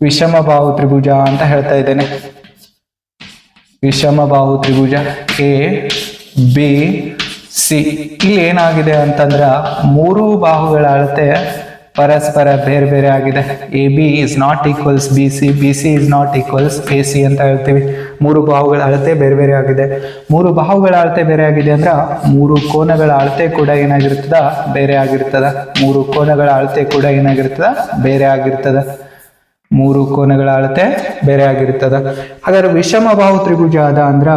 ವಿಷಮಬಾಹು ತ್ರಿಭುಜ ಅಂತ ಹೇಳ್ತಾ ಇದ್ದೇನೆ. ವಿಷಮಬಾಹು ತ್ರಿಭುಜ ಎ ಬಿ ಸಿ. ಇಲ್ಲಿ ಏನಾಗಿದೆ ಅಂತಂದ್ರ ಮೂರು ಬಾಹುಗಳ ಅಳತೆ ಪರಸ್ಪರ ಬೇರೆ ಬೇರೆ ಆಗಿದೆ. A B is naught equals B C, B C is naught equals A C ಅಂತ ಹೇಳ್ತೀವಿ. ಮೂರು ಬಾಹುಗಳ ಅಳತೆ ಬೇರೆ ಬೇರೆ ಆಗಿದೆ. ಮೂರು ಬಾಹುಗಳ ಅಳತೆ ಬೇರೆ ಆಗಿದೆ ಅಂದ್ರ ಮೂರು ಕೋನಗಳ ಅಳತೆ ಕೂಡ ಏನಾಗಿರ್ತದ, ಬೇರೆ ಆಗಿರ್ತದ. ಮೂರು ಕೋನಗಳ ಅಳತೆ ಕೂಡ ಏನಾಗಿರ್ತದ, ಬೇರೆ ಆಗಿರ್ತದ. ಮೂರು ಕೋನಗಳ ಅಳತೆ ಬೇರೆ ಆಗಿರ್ತದ. ಹಾಗಾದ್ರೆ ವಿಷಮಬಾಹು ತ್ರಿಭುಜ ಅದ ಅಂದ್ರ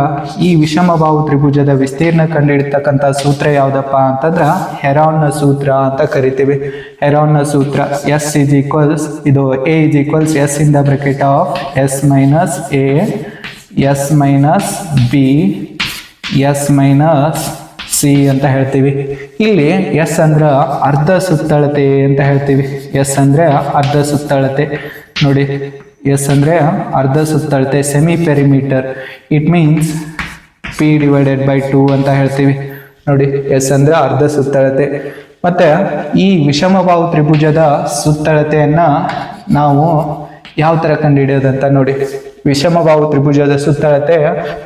ಈ ವಿಷಮಬಾಹು ತ್ರಿಭುಜದ ವಿಸ್ತೀರ್ಣ ಕಂಡುಹಿಡಿತಕ್ಕಂಥ ಸೂತ್ರ ಯಾವ್ದಪ್ಪ ಅಂತಂದ್ರ ಹೆರಾನ್ನ ಸೂತ್ರ ಅಂತ ಕರಿತೀವಿ. ಹೆರಾನ್ನ ಸೂತ್ರ ಎಸ್ ಇಸ್ ಈಕ್ವಲ್ಸ್, ಇದು A is equals S in the bracket of S minus A, S minus B, S minus C ಅಂತ ಹೇಳ್ತೀವಿ. ಇಲ್ಲಿ ಎಸ್ ಅಂದ್ರ ಅರ್ಧ ಸುತ್ತಳತೆ ಅಂತ ಹೇಳ್ತೀವಿ. ಎಸ್ ಅಂದ್ರೆ ಅರ್ಧ ಸುತ್ತಳತೆ. ನೋಡಿ ಎಸ್ ಅಂದ್ರೆ ಅರ್ಧ ಸುತ್ತಳತೆ, semi perimeter. It means P divided by 2 ಅಂತ ಹೇಳ್ತೀವಿ. ನೋಡಿ ಎಸ್ ಅಂದ್ರೆ ಅರ್ಧ ಸುತ್ತಳತೆ. ಮತ್ತೆ ಈ ವಿಷಮಬಾಹು ತ್ರಿಭುಜದ ಸುತ್ತಳತೆಯನ್ನ ನಾವು ಯಾವ ತರ ಕಂಡುಹಿಡಿಯೋದಂತ ನೋಡಿ. ವಿಷಮಬಾಹು ತ್ರಿಭುಜದ ಸುತ್ತಳತೆ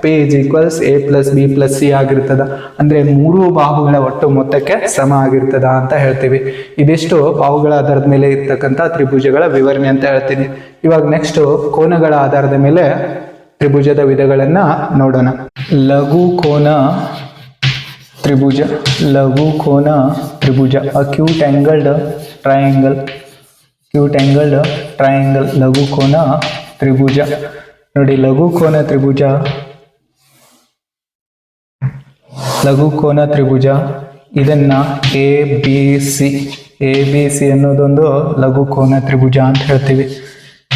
P is equals A plus B plus C ಆಗಿರ್ತದ. ಅಂದ್ರೆ ಮೂರು ಬಾಹುಗಳ ಒಟ್ಟು ಮೊತ್ತಕ್ಕೆ ಸಮ ಆಗಿರ್ತದ ಅಂತ ಹೇಳ್ತೀವಿ. ಇದಿಷ್ಟು ಬಾಹುಗಳ ಆಧಾರದ ಮೇಲೆ ಇರ್ತಕ್ಕಂಥ ತ್ರಿಭುಜಗಳ ವಿವರಣೆ ಅಂತ ಹೇಳ್ತೀನಿ. ಇವಾಗ ನೆಕ್ಸ್ಟ್ ಕೋನಗಳ ಆಧಾರದ ಮೇಲೆ ತ್ರಿಭುಜದ ವಿಧಗಳನ್ನ ನೋಡೋಣ. ಲಘು ಕೋನ ತ್ರಿಭುಜ. ಲಘು ಕೋನ ತ್ರಿಭುಜ, acute angled triangle. Acute angled triangle, ಲಘು ಕೋನ ತ್ರಿಭುಜ. ನೋಡಿ ಲಘು ಕೋನ ತ್ರಿಭುಜ, ಲಘು ಕೋನ ತ್ರಿಭುಜ ಇದನ್ನ A B C, A B C ಅನ್ನೋದೊಂದು ಲಘು ಕೋನ ತ್ರಿಭುಜ ಅಂತ ಹೇಳ್ತೀವಿ.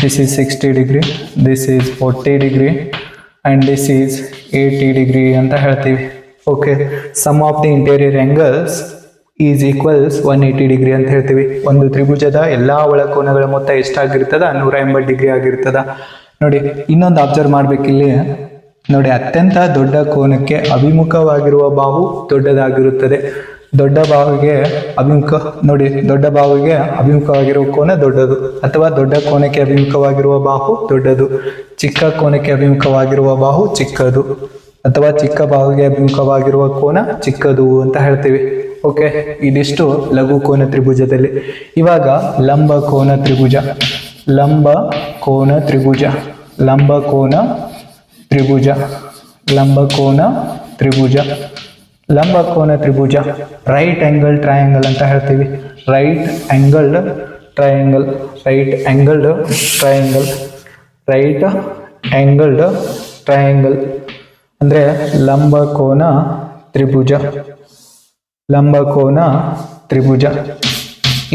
This is 60 degree, this is 40 degree and this is 80 degree ಅಂತ ಹೇಳ್ತೀವಿ. Okay, sum of the interior angles is equals 180 degree ಅಂತ ಹೇಳ್ತೀವಿ. ಒಂದು ತ್ರಿಭುಜದ ಎಲ್ಲಾ ಒಳಕೋನಗಳ ಮೊತ್ತ ಎಷ್ಟಾಗಿರ್ತದ, 180 ಡಿಗ್ರಿ ಆಗಿರ್ತದ. ನೋಡಿ ಇನ್ನೊಂದು ಅಬ್ಸರ್ವ್ ಮಾಡ್ಬೇಕಿಲ್ಲಿ. ನೋಡಿ ಅತ್ಯಂತ ದೊಡ್ಡ ಕೋನಕ್ಕೆ ಅಭಿಮುಖವಾಗಿರುವ ಬಾಹು ದೊಡ್ಡದಾಗಿರುತ್ತದೆ. ದೊಡ್ಡ ಬಾಹುಗೆ ನೋಡಿ ದೊಡ್ಡ ಬಾಹುಗೆ ಅಭಿಮುಖವಾಗಿರುವ ಕೋನ ದೊಡ್ಡದು, ಅಥವಾ ದೊಡ್ಡ ಕೋನಕ್ಕೆ ಅಭಿಮುಖವಾಗಿರುವ ಬಾಹು ದೊಡ್ಡದು. ಚಿಕ್ಕ ಕೋನಕ್ಕೆ ಅಭಿಮುಖವಾಗಿರುವ ಬಾಹು ಚಿಕ್ಕದು, ಅಥವಾ ಚಿಕ್ಕ ಬಾಹುಗೆ ಅಭಿಮುಖವಾಗಿರುವ ಕೋನ ಚಿಕ್ಕದು ಅಂತ ಹೇಳ್ತೀವಿ. ಓಕೆ, ಇದಿಷ್ಟು ಲಘು ಕೋನ ತ್ರಿಭುಜದಲ್ಲಿ. ಇವಾಗ ಲಂಬ ಕೋನ ತ್ರಿಭುಜ. ಲಂಬ ಕೋನ ತ್ರಿಭುಜ, ಲಂಬ ಕೋನ ತ್ರಿಭುಜ, ಲಂಬ ಕೋನ ತ್ರಿಭುಜ. ಲಂಬ ಕೋನ ತ್ರಿಭುಜ ರೈಟ್ ಆಂಗಲ್ ಟ್ರಯಾಂಗಲ್ ಅಂತ ಹೇಳ್ತೀವಿ. Right angled triangle, right angled triangle, right angled triangle ಅಂದ್ರೆ ಲಂಬ ಕೋನ ತ್ರಿಭುಜ. ಲಂಬ ಕೋನ ತ್ರಿಭುಜ.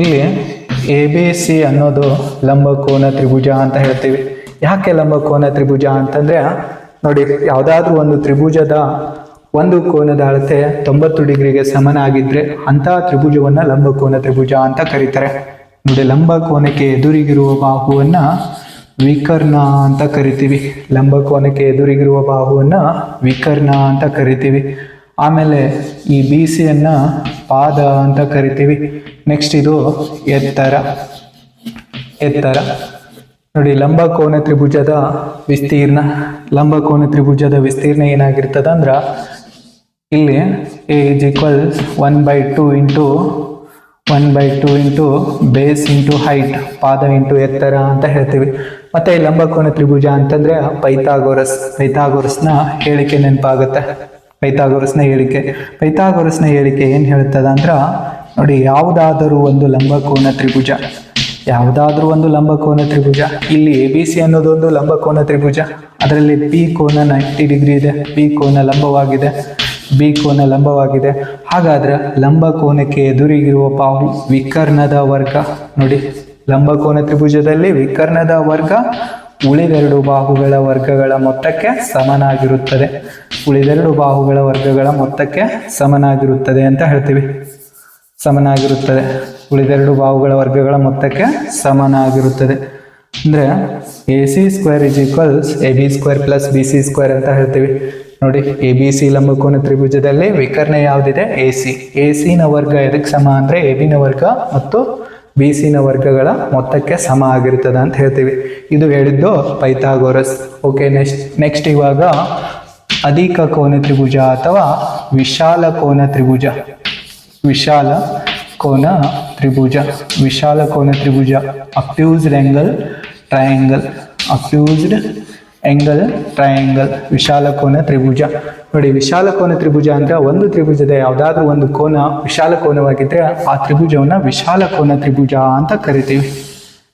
ಇಲ್ಲಿ ಎ ಬಿ ಸಿ ಅನ್ನೋದು ಲಂಬ ಕೋನ ತ್ರಿಭುಜ ಅಂತ ಹೇಳ್ತೀವಿ. ಯಾಕೆ ಲಂಬ ಕೋನ ತ್ರಿಭುಜ ಅಂತಂದ್ರೆ ನೋಡಿ, ಯಾವುದಾದ್ರೂ ಒಂದು ತ್ರಿಭುಜದ ಒಂದು ಕೋನದ ಅಳತೆ 90 ಡಿಗ್ರಿಗೆ ಸಮನಾಗಿದ್ರೆ ಅಂತ ತ್ರಿಭುಜವನ್ನ ಲಂಬ ಕೋನ ತ್ರಿಭುಜ ಅಂತ ಕರೀತಾರೆ. ನೋಡಿ ಲಂಬ ಕೋನಕ್ಕೆ ಎದುರಿಗಿರುವ ಬಾಹುವನ್ನ ವಿಕರ್ಣ ಅಂತ ಕರಿತೀವಿ. ಲಂಬ ಕೋನಕ್ಕೆ ಎದುರಿಗಿರುವ ಬಾಹುವನ್ನ ವಿಕರ್ಣ ಅಂತ ಕರಿತೀವಿ. ಆಮೇಲೆ ಈ ಬಿ ಸಿಯನ್ನ ಪಾದ ಅಂತ ಕರಿತೀವಿ. ನೆಕ್ಸ್ಟ್ ಇದು ಎತ್ತರ. ಎತ್ತರ ನೋಡಿ ಲಂಬ ಕೋನ ತ್ರಿಭುಜದ ವಿಸ್ತೀರ್ಣ. ಲಂಬ ಕೋನ ತ್ರಿಭುಜದ ವಿಸ್ತೀರ್ಣ ಏನಾಗಿರ್ತದ ಅಂದ್ರ ಇಲ್ಲಿ A is equals 1/2 into base into height, ಪಾದ ಇಂಟು ಎತ್ತರ ಅಂತ ಹೇಳ್ತೀವಿ. ಮತ್ತೆ ಈ ಲಂಬ ಕೋನ ತ್ರಿಭುಜ ಅಂತಂದ್ರೆ ಪೈಥಾಗೋರಸ್ನ ಹೇಳಿಕೆ ನೆನಪಾಗುತ್ತೆ. ಪೈಥಾಗೋರಸ್ನ ಹೇಳಿಕೆ ಏನ್ ಹೇಳ್ತದ ಅಂದ್ರ ನೋಡಿ, ಯಾವುದಾದರೂ ಒಂದು ಲಂಬ ಕೋನ ತ್ರಿಭುಜ, ಯಾವುದಾದ್ರೂ ಒಂದು ಲಂಬ ಕೋನ ತ್ರಿಭುಜ. ಇಲ್ಲಿ ಎ ಬಿ ಸಿ ಅನ್ನೋದೊಂದು ಲಂಬ ಕೋನ ತ್ರಿಭುಜ. ಅದರಲ್ಲಿ ಪಿ ಕೋನ 90 ಡಿಗ್ರಿ ಇದೆ, ಪಿ ಕೋನ ಲಂಬವಾಗಿದೆ, ಬಿ ಕೋನ ಲಂಬವಾಗಿದೆ. ಹಾಗಾದ್ರೆ ಲಂಬ ಕೋನಕ್ಕೆ ಎದುರಿಗಿರುವ ಬಾಹು ವಿಕರ್ಣದ ವರ್ಗ. ನೋಡಿ ಲಂಬ ಕೋನ ತ್ರಿಭುಜದಲ್ಲಿ ವಿಕರ್ಣದ ವರ್ಗ ಉಳಿದೆರಡು ಬಾಹುಗಳ ವರ್ಗಗಳ ಮೊತ್ತಕ್ಕೆ ಸಮನಾಗಿರುತ್ತದೆ. ಉಳಿದೆರಡು ಬಾಹುಗಳ ವರ್ಗಗಳ ಮೊತ್ತಕ್ಕೆ ಸಮನಾಗಿರುತ್ತದೆ ಅಂತ ಹೇಳ್ತೀವಿ. ಸಮನಾಗಿರುತ್ತದೆ, ಉಳಿದೆರಡು ಬಾಹುಗಳ ವರ್ಗಗಳ ಮೊತ್ತಕ್ಕೆ ಸಮನಾಗಿರುತ್ತದೆ. ಅಂದ್ರೆ A C square is equals A B square plus B C square ಅಂತ ಹೇಳ್ತೀವಿ. ನೋಡಿ ಎ ಬಿ ಸಿ ಲಂಬಕೋನ ತ್ರಿಭುಜದಲ್ಲಿ ವಿಕರ್ಣ ಯಾವುದಿದೆ, ಎ ಸಿ. ಎ ಸಿ ನ ವರ್ಗ ಎದಕ್ಕೆ ಸಮ ಅಂದ್ರೆ ಎ ಬಿ ನ ವರ್ಗ ಮತ್ತು BCನ ವರ್ಗಗಳ ಮೊತ್ತಕ್ಕೆ ಸಮ ಆಗಿರ್ತದೆ ಅಂತ ಹೇಳ್ತೀವಿ. ಇದು ಹೇಳಿದ್ದು ಪೈಥಾಗೋರಸ್. ಓಕೆ, ನೆಕ್ಸ್ಟ್ ಇವಾಗ ಅಧಿಕ ಕೋನ ತ್ರಿಭುಜ ಅಥವಾ ವಿಶಾಲ ಕೋನ ತ್ರಿಭುಜ. ವಿಶಾಲ ಕೋನ ತ್ರಿಭುಜ, ವಿಶಾಲ ಕೋನ ತ್ರಿಭುಜ, accused angle triangle, accused angle triangle, ವಿಶಾಲ ಕೋನ ತ್ರಿಭುಜ. ನೋಡಿ, ವಿಶಾಲ ಕೋನ ತ್ರಿಭುಜ ಅಂದ್ರೆ ಒಂದು ತ್ರಿಭುಜದ ಯಾವುದಾದ್ರೂ ಒಂದು ಕೋನ ವಿಶಾಲ ಕೋನವಾಗಿದ್ರೆ ಆ ತ್ರಿಭುಜವನ್ನ ವಿಶಾಲ ಕೋನ ತ್ರಿಭುಜ ಅಂತ ಕರಿತೀವಿ.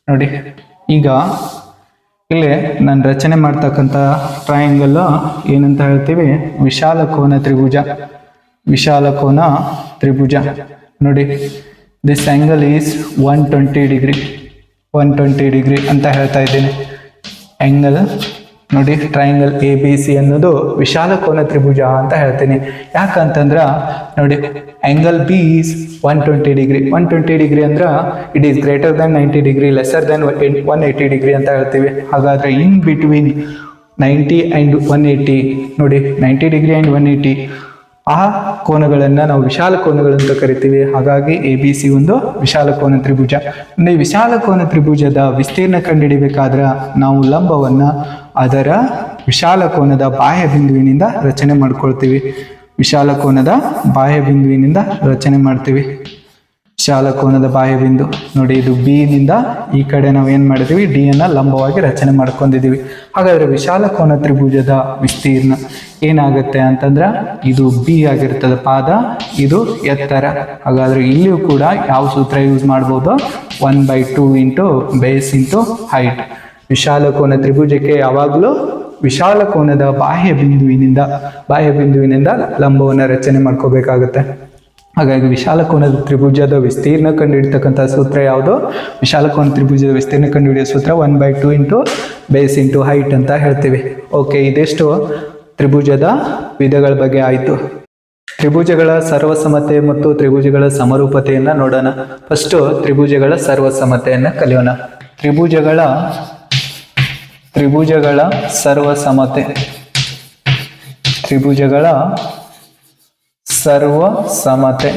ನೋಡಿ, ಈಗ ಇಲ್ಲಿ ನಾನು ರಚನೆ ಮಾಡ್ತಕ್ಕಂಥ ಟ್ರಯಾಂಗಲ್ ಏನಂತ ಹೇಳ್ತೀವಿ? ವಿಶಾಲ ಕೋನ ತ್ರಿಭುಜ, ವಿಶಾಲ ಕೋನ ತ್ರಿಭುಜ. ನೋಡಿ, this angle is 120 degree, 120 degree ಅಂತ ಹೇಳ್ತಾ ಇದ್ದೀನಿ. ಆಂಗಲ್ ನೋಡಿ, ಟ್ರಯಾಂಗಲ್ ABC ಅನ್ನೋದು ವಿಶಾಲ ಕೋನ ತ್ರಿಭುಜ ಅಂತ ಹೇಳ್ತೀನಿ. ಯಾಕಂತಂದ್ರ ನೋಡಿ, angle B is 120 degree. 120 degree ಅಂದ್ರೆ it is greater than 90 degree, lesser than 180 degree ಅಂತ ಹೇಳ್ತೀವಿ. ಹಾಗಾದ್ರೆ ಇನ್ ಬಿಟ್ವೀನ್ 90 ಆ್ಯಂಡ್ 180, ನೋಡಿ 90 ಡಿಗ್ರಿ ಆ್ಯಂಡ್ 180 ಆ ಕೋನಗಳನ್ನು ನಾವು ವಿಶಾಲ ಕೋನಗಳಂತ ಕರಿತೀವಿ. ಹಾಗಾಗಿ ABC ಒಂದು ವಿಶಾಲ ಕೋನ ತ್ರಿಭುಜ. ಈ ವಿಶಾಲ ಕೋನ ತ್ರಿಭುಜದ ವಿಸ್ತೀರ್ಣ ಕಂಡುಹಿಡಿಬೇಕಾದ್ರೆ ನಾವು ಲಂಬವನ್ನ ಅದರ ವಿಶಾಲ ಕೋನದ ಬಾಹ್ಯ ಬಿಂದುವಿನಿಂದ ರಚನೆ ಮಾಡ್ಕೊಳ್ತೀವಿ. ವಿಶಾಲ ಕೋನದ ಬಾಹ್ಯ ಬಿಂದುವಿನಿಂದ ರಚನೆ ಮಾಡ್ತೀವಿ. ವಿಶಾಲ ಕೋನದ ಬಾಹ್ಯ ಬಿಂದು ನೋಡಿ, ಇದು B ನಿಂದ ಈ ಕಡೆ ನಾವು ಏನ್ ಮಾಡಿದೀವಿ? D ಅನ್ನ ಲಂಬವಾಗಿ ರಚನೆ ಮಾಡ್ಕೊಂಡಿದೀವಿ. ಹಾಗಾದ್ರೆ ವಿಶಾಲ ಕೋನ ತ್ರಿಭುಜದ ವಿಸ್ತೀರ್ಣ ಏನಾಗುತ್ತೆ ಅಂತಂದ್ರ ಇದು B ಆಗಿರ್ತದೆ ಪಾದ, ಇದು ಎತ್ತರ. ಹಾಗಾದ್ರೆ ಇಲ್ಲಿಯೂ ಕೂಡ ಯಾವ ಸೂತ್ರ ಯೂಸ್ ಮಾಡ್ಬೋದು? 1/2 ಇಂಟು ಬೇಸ್ ಇಂಟು ಹೈಟ್. ವಿಶಾಲ ಕೋನ ತ್ರಿಭುಜಕ್ಕೆ ಯಾವಾಗಲೂ ವಿಶಾಲ ಕೋನದ ಬಾಹ್ಯ ಬಿಂದುವಿನಿಂದ ಲಂಬವನ್ನು ರಚನೆ ಮಾಡ್ಕೋಬೇಕಾಗುತ್ತೆ. ಹಾಗಾಗಿ ವಿಶಾಲ ಕೋನದ ತ್ರಿಭುಜದ ವಿಸ್ತೀರ್ಣ ಕಂಡುಹಿಡಿತಕ್ಕಂಥ ಸೂತ್ರ ಯಾವುದು? ವಿಶಾಲ ಕೋನ ತ್ರಿಭುಜದ ವಿಸ್ತೀರ್ಣ ಕಂಡುಹಿಡಿಯೋ ಸೂತ್ರ 1/2 ಇಂಟು ಬೇಸ್ ಇಂಟು ಹೈಟ್ ಅಂತ ಹೇಳ್ತೀವಿ. ಓಕೆ, ಇದೆಷ್ಟು ತ್ರಿಭುಜದ ವಿಧಗಳ ಬಗ್ಗೆ ಆಯಿತು. ತ್ರಿಭುಜಗಳ ಸರ್ವಸಮತೆ ಮತ್ತು ತ್ರಿಭುಜಗಳ ಸಮರೂಪತೆಯನ್ನ ನೋಡೋಣ. ಫಸ್ಟ್ ತ್ರಿಭುಜಗಳ ಸರ್ವಸಮತೆಯನ್ನ ಕಲಿಯೋಣ. ತ್ರಿಭುಜಗಳ ಸರ್ವಸಮತೆ, ತ್ರಿಭುಜಗಳ ಸರ್ವಸಮತೆ,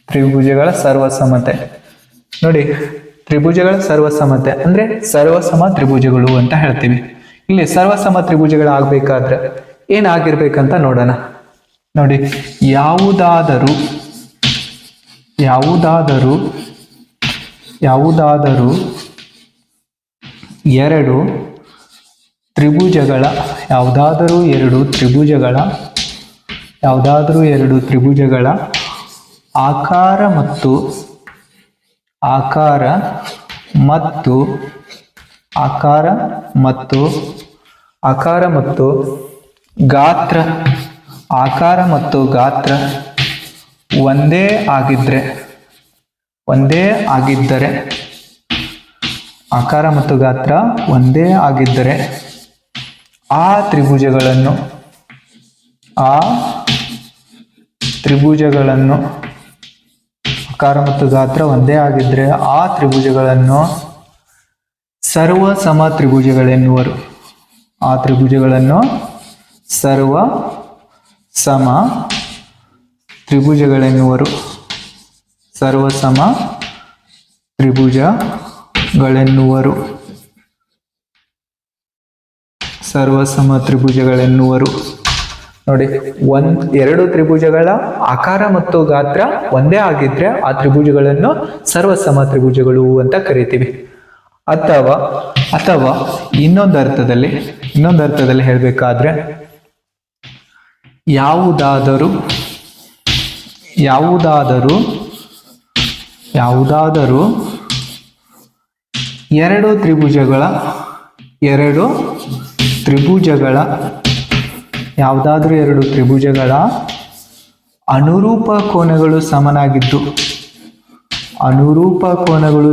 ತ್ರಿಭುಜಗಳ ಸರ್ವಸಮತೆ. ನೋಡಿ, ತ್ರಿಭುಜಗಳ ಸರ್ವಸಮತೆ ಅಂದ್ರೆ ಸರ್ವಸಮ ತ್ರಿಭುಜಗಳು ಅಂತ ಹೇಳ್ತೀವಿ. ಇಲ್ಲಿ ಸರ್ವಸಮ ತ್ರಿಭುಜಗಳು ಆಗ್ಬೇಕಾದ್ರೆ ಏನಾಗಿರ್ಬೇಕಂತ ನೋಡೋಣ. ನೋಡಿ, ಯಾವುದಾದರೂ ಎರಡು ತ್ರಿಭುಜಗಳ ಆಕಾರ ಮತ್ತು ಗಾತ್ರ ಒಂದೇ ಆಗಿದ್ದರೆ, ಆಕಾರ ಮತ್ತು ಗಾತ್ರ ಒಂದೇ ಆಗಿದ್ದರೆ ಆ ತ್ರಿಭುಜಗಳನ್ನು ಆಕಾರ ಮತ್ತು ಗಾತ್ರ ಒಂದೇ ಆಗಿದ್ರೆ ಆ ತ್ರಿಭುಜಗಳನ್ನು ಸರ್ವಸಮ ತ್ರಿಭುಜಗಳೆನ್ನುವರು. ಆ ತ್ರಿಭುಜಗಳನ್ನು ಸರ್ವಸಮ ತ್ರಿಭುಜಗಳೆನ್ನುವರು. ಸರ್ವಸಮ ತ್ರಿಭುಜಗಳೆನ್ನುವರು. ಸರ್ವಸಮ ತ್ರಿಭುಜಗಳೆನ್ನುವರು. ನೋಡಿ, ಎರಡು ತ್ರಿಭುಜಗಳ ಆಕಾರ ಮತ್ತು ಗಾತ್ರ ಒಂದೇ ಆಗಿದ್ರೆ ಆ ತ್ರಿಭುಜಗಳನ್ನು ಸರ್ವಸಮ ತ್ರಿಭುಜಗಳು ಅಂತ ಕರಿತೀವಿ. ಅಥವಾ ಇನ್ನೊಂದರ್ಥದಲ್ಲಿ ಹೇಳಬೇಕಾದ್ರೆ ಯಾವುದಾದರೂ ಎರಡು ತ್ರಿಭುಜಗಳ ಅನುರೂಪ ಕೋನಗಳು ಸಮನಾಗಿದ್ದು ಅನುರೂಪ ಕೋನಗಳು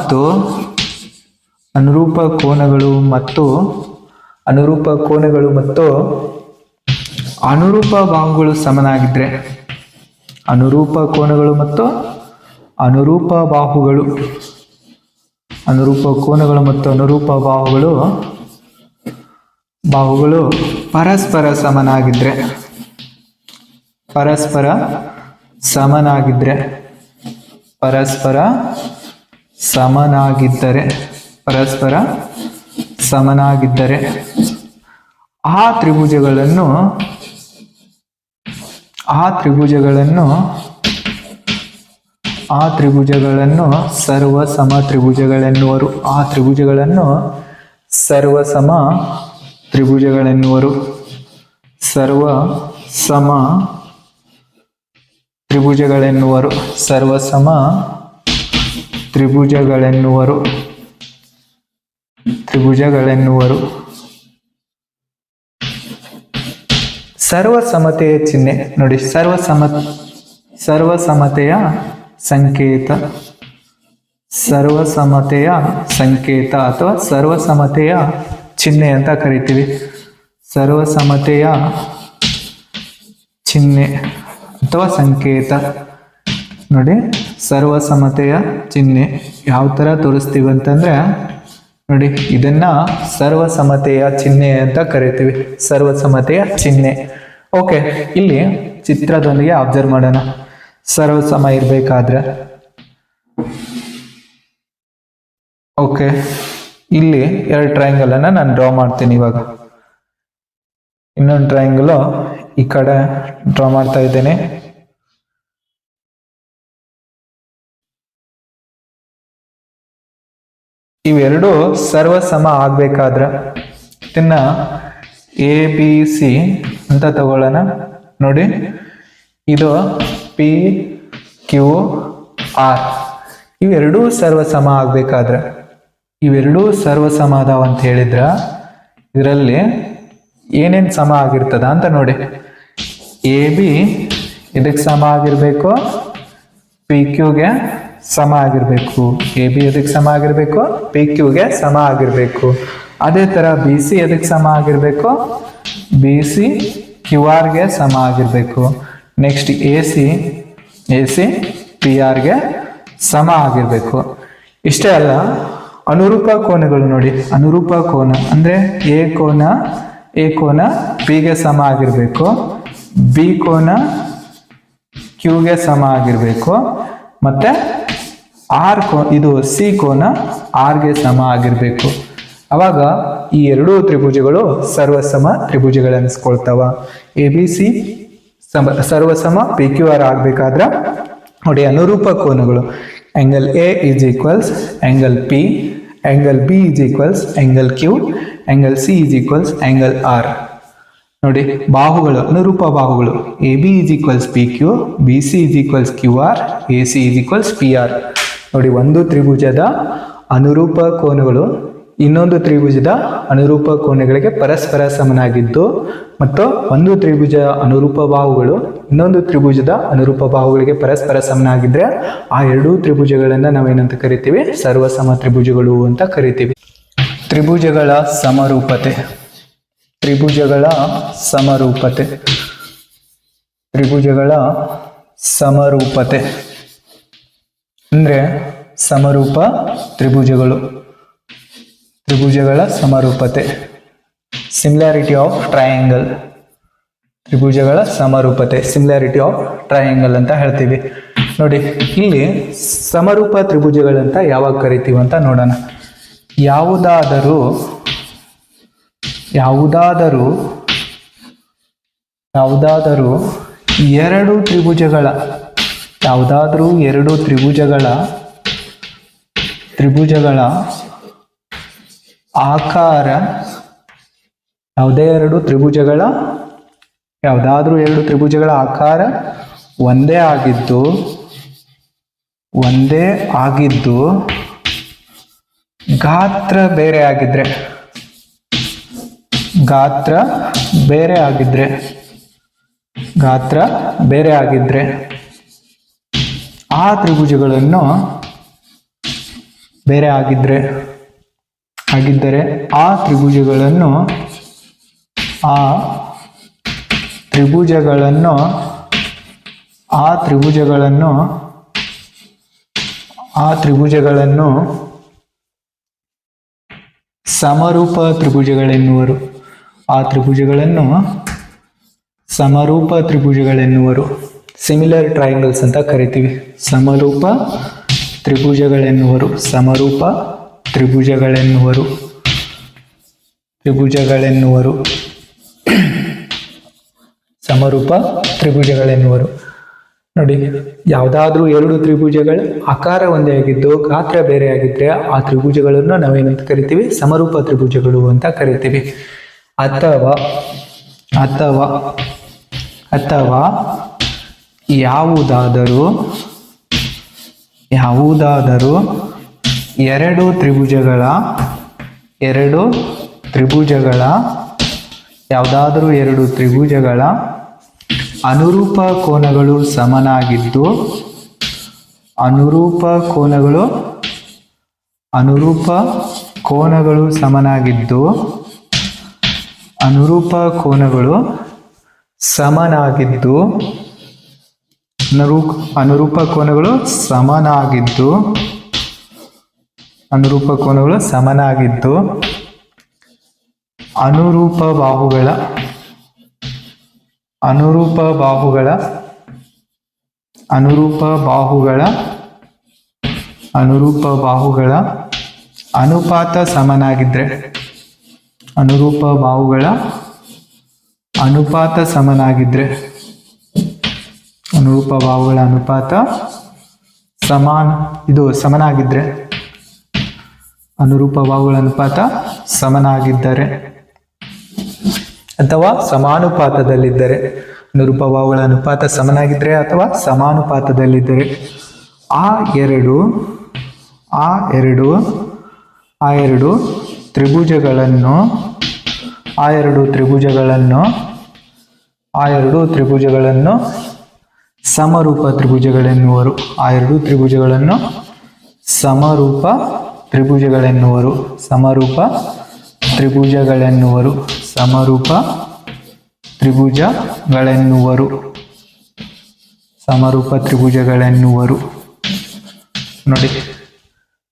ಮತ್ತು ಅನುರೂಪ ಬಾಹುಗಳು ಸಮನಾಗಿದ್ರೆ, ಅನುರೂಪ ಕೋನಗಳು ಮತ್ತು ಅನುರೂಪ ಬಾಹುಗಳು ಅನುರೂಪ ಕೋನಗಳು ಮತ್ತು ಅನುರೂಪ ಬಾಹುಗಳು ಪರಸ್ಪರ ಸಮನಾಗಿದ್ದರೆ ಪರಸ್ಪರ ಸಮನಾಗಿದ್ದರೆ ಆ ತ್ರಿಭುಜಗಳನ್ನು ಸರ್ವಸಮ ತ್ರಿಭುಜಗಳೆನ್ನುವರು. ಸರ್ವಸಮ ತ್ರಿಭುಜಗಳೆನ್ನುವರು. ಸರ್ವಸಮತೆಯ ಚಿಹ್ನೆ ನೋಡಿ. ಸರ್ವಸಮತೆಯ ಸಂಕೇತ ಅಥವಾ ಸರ್ವಸಮತೆಯ ಚಿಹ್ನೆ ಅಂತ ಕರಿತೀವಿ. ಸರ್ವಸಮತೆಯ ಚಿಹ್ನೆ ಅಥವಾ ಸಂಕೇತ ನೋಡಿ. ಸರ್ವಸಮತೆಯ ಚಿಹ್ನೆ ಯಾವ ಥರ ತೋರಿಸ್ತೀವಿ ಅಂತಂದ್ರೆ ನೋಡಿ, ಇದನ್ನ ಸರ್ವಸಮತೆಯ ಚಿಹ್ನೆ ಅಂತ ಕರಿತೀವಿ. ಸರ್ವಸಮತೆಯ ಚಿಹ್ನೆ. ಓಕೆ, ಇಲ್ಲಿ ಚಿತ್ರದೊಂದಿಗೆ ಅಬ್ಸರ್ವ್ ಮಾಡೋಣ. ಸರ್ವಸಮ ಇರಬೇಕಾದ್ರೆ ಓಕೆ, ಇಲ್ಲಿ 2 ಟ್ರಯಾಂಗಲ್ ಅನ್ನ ನಾನು ಡ್ರಾ ಮಾಡ್ತೀನಿ. ಇವಾಗ ಇನ್ನೊಂದು ಟ್ರಯಾಂಗಲ್ ಈ ಕಡೆ ಡ್ರಾ ಮಾಡ್ತಾ ಇದ್ದೇನೆ. ಇವೆರಡು ಸರ್ವಸಮ ಆಗ್ಬೇಕಾದ್ರೆ ಇದನ್ನ ABC ಅಂತ ತಗೊಳ್ಳೋಣ. ನೋಡಿ, ಇದು PQR. ಇವೆರಡೂ ಸರ್ವಸಮ ಆಗ್ಬೇಕಾದ್ರೆ, ಇವೆರಡೂ ಸರ್ವಸಮ ಅದಾವ ಅಂತ ಹೇಳಿದ್ರ ಇದರಲ್ಲಿ ಏನೇನು ಸಮ ಆಗಿರ್ತದ ಅಂತ ನೋಡಿ. AB ಇದಕ್ಕೆ ಸಮ ಆಗಿರ್ಬೇಕು, PQಗೆ ಸಮ ಆಗಿರ್ಬೇಕು. AB ಎದಕ್ಕೆ ಸಮ ಆಗಿರ್ಬೇಕು, PQಗೆ ಸಮ ಆಗಿರ್ಬೇಕು. ಅದೇ ತರ BC ಎದಕ್ಕೆ ಸಮ ಆಗಿರ್ಬೇಕು, BC QRಗೆ ಸಮ ಆಗಿರ್ಬೇಕು. ನೆಕ್ಸ್ಟ್ AC PRಗೆ ಸಮ ಆಗಿರ್ಬೇಕು. ಇಷ್ಟೇ ಅಲ್ಲ, ಅನುರೂಪ ಕೋನಗಳು ನೋಡಿ. ಅನುರೂಪ ಕೋನ ಅಂದ್ರೆ A ಕೋನ Pಗೆ ಸಮ ಆಗಿರ್ಬೇಕು, B ಕೋನ Qಗೆ ಸಮ ಆಗಿರ್ಬೇಕು, ಮತ್ತೆ ಇದು C ಕೋನ Rಗೆ ಸಮ ಆಗಿರ್ಬೇಕು. ಅವಾಗ ಈ ಎರಡೂ ತ್ರಿಭುಜಗಳು ಸರ್ವಸಮ ತ್ರಿಭುಜಗಳನ್ನಿಸ್ಕೊಳ್ತಾವ. ABC ಸರ್ವಸಮ PQR ಆಗ್ಬೇಕಾದ್ರ ನೋಡಿ, ಅನುರೂಪ ಕೋನಗಳು angle A is equals angle P, angle B is equals angle Q, angle C is equals angle R. ನೋಡಿ, ಬಾಹುಗಳು ಅನುರೂಪ ಬಾಹುಗಳು AB is equals PQ, BC is equals QR, AC is equals PR. ನೋಡಿ, ಒಂದು ತ್ರಿಭುಜದ ಅನುರೂಪ ಕೋನಗಳು ಇನ್ನೊಂದು ತ್ರಿಭುಜದ ಅನುರೂಪ ಕೋನಗಳಿಗೆ ಪರಸ್ಪರ ಸಮನಾಗಿದ್ದು, ಮತ್ತು ಒಂದು ತ್ರಿಭುಜ ಅನುರೂಪ ಬಾಹುಗಳು ಇನ್ನೊಂದು ತ್ರಿಭುಜದ ಅನುರೂಪ ಬಾಹುಗಳಿಗೆ ಪರಸ್ಪರ ಸಮನಾಗಿದ್ರೆ ಆ ಎರಡೂ ತ್ರಿಭುಜಗಳನ್ನ ನಾವೇನಂತ ಕರಿತೀವಿ, ಸರ್ವಸಮ ತ್ರಿಭುಜಗಳು ಅಂತ ಕರಿತೀವಿ. ತ್ರಿಭುಜಗಳ ಸಮರೂಪತೆ. ತ್ರಿಭುಜಗಳ ಸಮರೂಪತೆ ಅಂದ್ರೆ ಸಮರೂಪ ತ್ರಿಭುಜಗಳ ಸಮರೂಪತೆ. Similarity of triangle. ತ್ರಿಭುಜಗಳ ಸಮರೂಪತೆ, ಸಿಮಿಲಾರಿಟಿ ಆಫ್ ಟ್ರಯಾಂಗಲ್ ಅಂತ ಹೇಳ್ತೀವಿ. ನೋಡಿ, ಇಲ್ಲಿ ಸಮರೂಪ ತ್ರಿಭುಜಗಳಂತ ಯಾವಾಗ ಕರಿತೀವಿ ಅಂತ ನೋಡೋಣ. ಯಾವುದಾದರೂ ಎರಡು ತ್ರಿಭುಜಗಳ ಆಕಾರ, ಯಾವುದಾದ್ರೂ ಎರಡು ತ್ರಿಭುಜಗಳ ಆಕಾರ ಒಂದೇ ಆಗಿದ್ದು ಗಾತ್ರ ಬೇರೆ ಆಗಿದ್ರೆ ಆ ತ್ರಿಭುಜಗಳನ್ನು ಬೇರೆ ಆಗಿದ್ದರೆ ಆ ತ್ರಿಭುಜಗಳನ್ನು ಸಮರೂಪ ತ್ರಿಭುಜಗಳೆನ್ನುವರು. ಆ ತ್ರಿಭುಜಗಳನ್ನು ಸಮರೂಪ ತ್ರಿಭುಜಗಳೆನ್ನುವರು. ಸಿಮಿಲರ್ ಟ್ರಯಾಂಗಲ್ಸ್ ಅಂತ ಕರಿತೀವಿ. ಸಮರೂಪ ತ್ರಿಭುಜಗಳೆನ್ನುವರು. ಸಮರೂಪ ತ್ರಿಭುಜಗಳೆನ್ನುವರು. ತ್ರಿಭುಜಗಳೆನ್ನುವರು. ಸಮರೂಪ ತ್ರಿಭುಜಗಳೆನ್ನುವರು. ನೋಡಿ, ಯಾವುದಾದ್ರೂ ಎರಡು ತ್ರಿಭುಜಗಳ ಆಕಾರ ಒಂದೇ ಆಗಿದ್ದು ಗಾತ್ರ ಬೇರೆ ಆಗಿದ್ರೆ ಆ ತ್ರಿಭುಜಗಳನ್ನು ನಾವೇನಂತ ಕರಿತೀವಿ? ಸಮರೂಪ ತ್ರಿಭುಜಗಳು ಅಂತ ಕರಿತೀವಿ. ಅಥವಾ ಅಥವಾ ಅಥವಾ ಯಾವುದಾದರೂ ಎರಡು ತ್ರಿಭುಜಗಳ ಯಾವುದಾದರೂ ಎರಡು ತ್ರಿಭುಜಗಳ ಅನುರೂಪ ಕೋನಗಳು ಸಮನಾಗಿದ್ದು ಅನುರೂಪ ಕೋನಗಳು ಸಮನಾಗಿದ್ದು ಅನುರೂಪ ಕೋನಗಳು ಸಮನಾಗಿದ್ದು ಅನುರೂಪ ಕೋನಗಳು ಸಮನಾಗಿದ್ದು ಅನುರೂಪ ಬಾಹುಗಳ ಅನುಪಾತ ಸಮನಾಗಿದ್ರೆ ಅನುರೂಪ ಬಾಹುಗಳ ಅನುಪಾತ ಸಮನಾಗಿದ್ರೆ ಸಮನಾಗಿದ್ದರೆ ಅನುರೂಪ ಬಾಹುಗಳ ಅನುಪಾತ ಸಮನಾಗಿದ್ದರೆ ಅಥವಾ ಸಮಾನುಪಾತದಲ್ಲಿದ್ದರೆ ಅನುರೂಪ ಬಾಹುಗಳ ಅನುಪಾತ ಸಮನಾಗಿದ್ದರೆ ಅಥವಾ ಸಮಾನುಪಾತದಲ್ಲಿದ್ದರೆ ಆ ಎರಡು ತ್ರಿಭುಜಗಳನ್ನು ಸಮರೂಪ ತ್ರಿಭುಜಗಳೆನ್ನುವರು. ಆ ಎರಡು ತ್ರಿಭುಜಗಳನ್ನು ಸಮರೂಪ ತ್ರಿಭುಜಗಳೆನ್ನುವರು. ಸಮರೂಪ ತ್ರಿಭುಜಗಳೆನ್ನುವರು. ನೋಡಿ,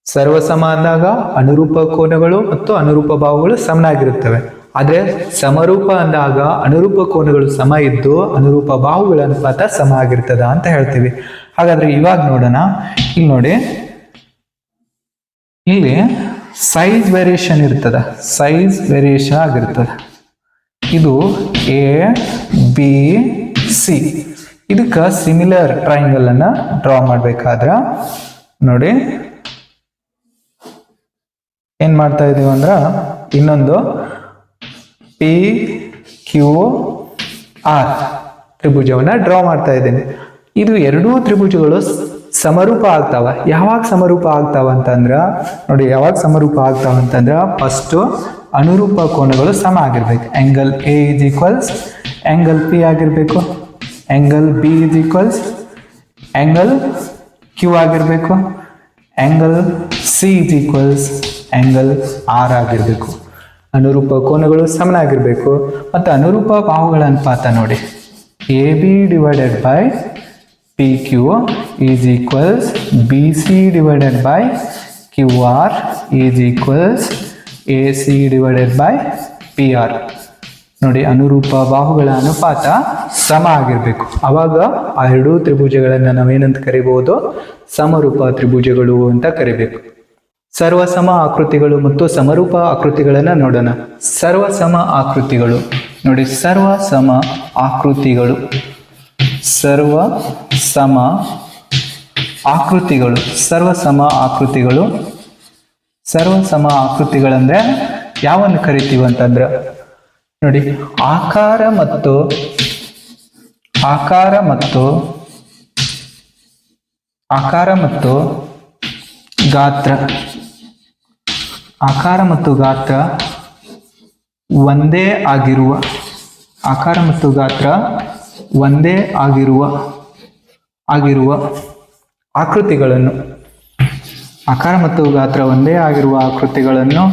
ಸರ್ವಸಮ ಅಂದಾಗ ಅನುರೂಪ ಕೋನಗಳು ಮತ್ತು ಅನುರೂಪ ಬಾಹುಗಳು ಸಮನಾಗಿರುತ್ತವೆ. ಆದರೆ ಸಮರೂಪ ಅಂದಾಗ ಅನುರೂಪ ಕೋನಗಳು ಸಮ ಇದ್ದು ಅನುರೂಪ ಬಾಹುಗಳ ಅನುಪಾತ ಸಮ ಆಗಿರ್ತದ ಅಂತ ಹೇಳ್ತೀವಿ. ಹಾಗಾದ್ರೆ ಇವಾಗ ನೋಡೋಣ. ಇಲ್ಲಿ ನೋಡಿ, ಇಲ್ಲಿ ಸೈಜ್ ವೇರಿಯೇಷನ್ ಇರ್ತದ. ಸೈಜ್ ವೇರಿಯೇಷನ್ ಆಗಿರ್ತದ. ಇದು ABC. ಇದಕ್ಕೆ ಸಿಮಿಲರ್ ಟ್ರಯಾಂಗಲ್ ಅನ್ನ ಡ್ರಾ ಮಾಡ್ಬೇಕಾದ್ರ ನೋಡಿ ಏನ್ ಮಾಡ್ತಾ ಇದೀವಿ ಅಂದ್ರ ಇನ್ನೊಂದು PQR ತ್ರಿಭುಜವನ್ನ ಡ್ರಾ ಮಾಡ್ತಾ ಇದ್ದೇನೆ. ಇದು ಎರಡೂ ತ್ರಿಭುಜಗಳು ಸಮರೂಪ ಆಗ್ತಾವ. ಯಾವಾಗ ಸಮರೂಪ ಆಗ್ತಾವ ಅಂತಂದ್ರ ನೋಡಿ, ಯಾವಾಗ ಸಮರೂಪ ಆಗ್ತಾವ ಅಂತಂದ್ರ ಫಸ್ಟ್ ಅನುರೂಪ ಕೋನಗಳು ಸಮ ಆಗಿರ್ಬೇಕು. Angle A is equals angle P ಆಗಿರ್ಬೇಕು. Angle B is equals angle Q ಆಗಿರ್ಬೇಕು. Angle C is equals angle R ಆಗಿರ್ಬೇಕು. ಅನುರೂಪ ಕೋನಗಳು ಸಮನಾಗಿರ್ಬೇಕು. ಮತ್ತು ಅನುರೂಪ ಬಾಹುಗಳ ಅನುಪಾತ ನೋಡಿ, AB divided by PQ is equals BC divided by QR is equals AC divided by PR. ನೋಡಿ, ಅನುರೂಪ ಬಾಹುಗಳ ಅನುಪಾತ ಸಮ ಆಗಿರ್ಬೇಕು. ಅವಾಗ ಆ ಎರಡೂ ತ್ರಿಭುಜಗಳನ್ನ ನಾವೇನಂತ ಕರಿಬಹುದು? ಸಮರೂಪ ತ್ರಿಭುಜಗಳು ಅಂತ ಕರಿಬೇಕು. ಸರ್ವಸಮ ಆಕೃತಿಗಳು ಮತ್ತು ಸಮರೂಪ ಆಕೃತಿಗಳನ್ನ ನೋಡೋಣ. ಸರ್ವಸಮ ಆಕೃತಿಗಳು ನೋಡಿ, ಸರ್ವಸಮ ಆಕೃತಿಗಳು ಸರ್ವಸಮ ಆಕೃತಿಗಳಂದ್ರೆ ಯಾವನ್ನು ಕರಿತೀವಿ ಅಂತಂದ್ರ ನೋಡಿ, ಆಕಾರ ಮತ್ತು ಗಾತ್ರ ಒಂದೇ ಆಗಿರುವ ಆಕೃತಿಗಳನ್ನು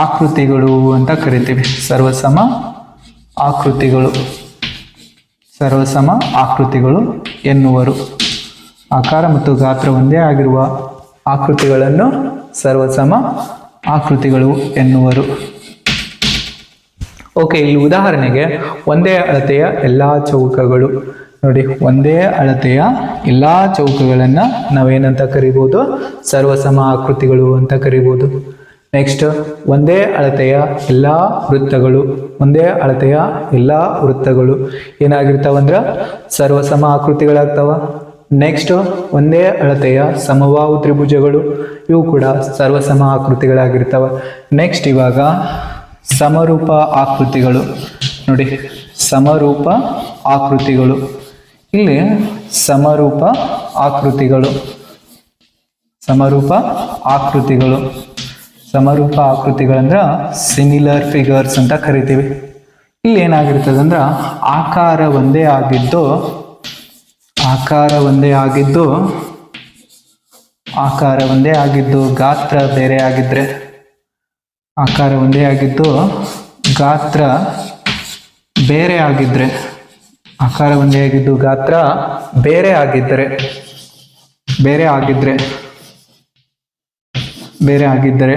ಆಕೃತಿಗಳು ಅಂತ ಕರಿತೀವಿ. ಸರ್ವಸಮ ಆಕೃತಿಗಳು, ಸರ್ವಸಮ ಆಕೃತಿಗಳು ಎನ್ನುವರು. ಆಕಾರ ಮತ್ತು ಗಾತ್ರ ಒಂದೇ ಆಗಿರುವ ಆಕೃತಿಗಳನ್ನು ಸರ್ವಸಮ ಆಕೃತಿಗಳು ಎನ್ನುವರು. ಓಕೆ, ಇಲ್ಲಿ ಉದಾಹರಣೆಗೆ ಒಂದೇ ಅಳತೆಯ ಎಲ್ಲ ಚೌಕಗಳು ನೋಡಿ. ಒಂದೇ ಅಳತೆಯ ಎಲ್ಲ ಚೌಕಗಳನ್ನು ನಾವೇನಂತ ಕರಿಬೋದು? ಸರ್ವಸಮ ಆಕೃತಿಗಳು ಅಂತ ಕರಿಬೋದು. ನೆಕ್ಸ್ಟ್, ಒಂದೇ ಅಳತೆಯ ಎಲ್ಲ ವೃತ್ತಗಳು, ಒಂದೇ ಅಳತೆಯ ಎಲ್ಲ ವೃತ್ತಗಳು ಏನಾಗಿರ್ತಾವಂದ್ರೆ ಸರ್ವಸಮ ಆಕೃತಿಗಳಾಗ್ತಾವ. ನೆಕ್ಸ್ಟ್, ಒಂದೇ ಅಳತೆಯ ಸಮಬಾಹು ತ್ರಿಭುಜಗಳು, ಇವು ಕೂಡ ಸರ್ವಸಮ ಆಕೃತಿಗಳಾಗಿರ್ತಾವ. ನೆಕ್ಸ್ಟ್, ಇವಾಗ ಸಮರೂಪ ಆಕೃತಿಗಳು ನೋಡಿ. ಸಮರೂಪ ಆಕೃತಿಗಳು, ಇಲ್ಲಿ ಸಮರೂಪ ಆಕೃತಿಗಳು, ಸಮರೂಪ ಆಕೃತಿಗಳು, ಸಮರೂಪ ಆಕೃತಿಗಳಂದ್ರೆ ಸಿಮಿಲರ್ ಫಿಗರ್ಸ್ ಅಂತ ಕರಿತೀವಿ. ಇಲ್ಲಿ ಏನಾಗಿರ್ತದೆ ಅಂದ್ರೆ ಆಕಾರ ಒಂದೇ ಆಗಿದ್ದು, ಆಕಾರ ಒಂದೇ ಆಗಿದ್ದು, ಆಕಾರ ಒಂದೇ ಆಗಿದ್ದು ಗಾತ್ರ ಬೇರೆ ಆಗಿದ್ರೆ, ಆಕಾರ ಒಂದೇ ಆಗಿದ್ದು ಗಾತ್ರ ಬೇರೆ ಆಗಿದ್ರೆ, ಆಕಾರ ಒಂದೇ ಆಗಿದ್ದು ಗಾತ್ರ ಬೇರೆ ಆಗಿದ್ದರೆ, ಬೇರೆ ಆಗಿದ್ರೆ, ಬೇರೆ ಆಗಿದ್ದರೆ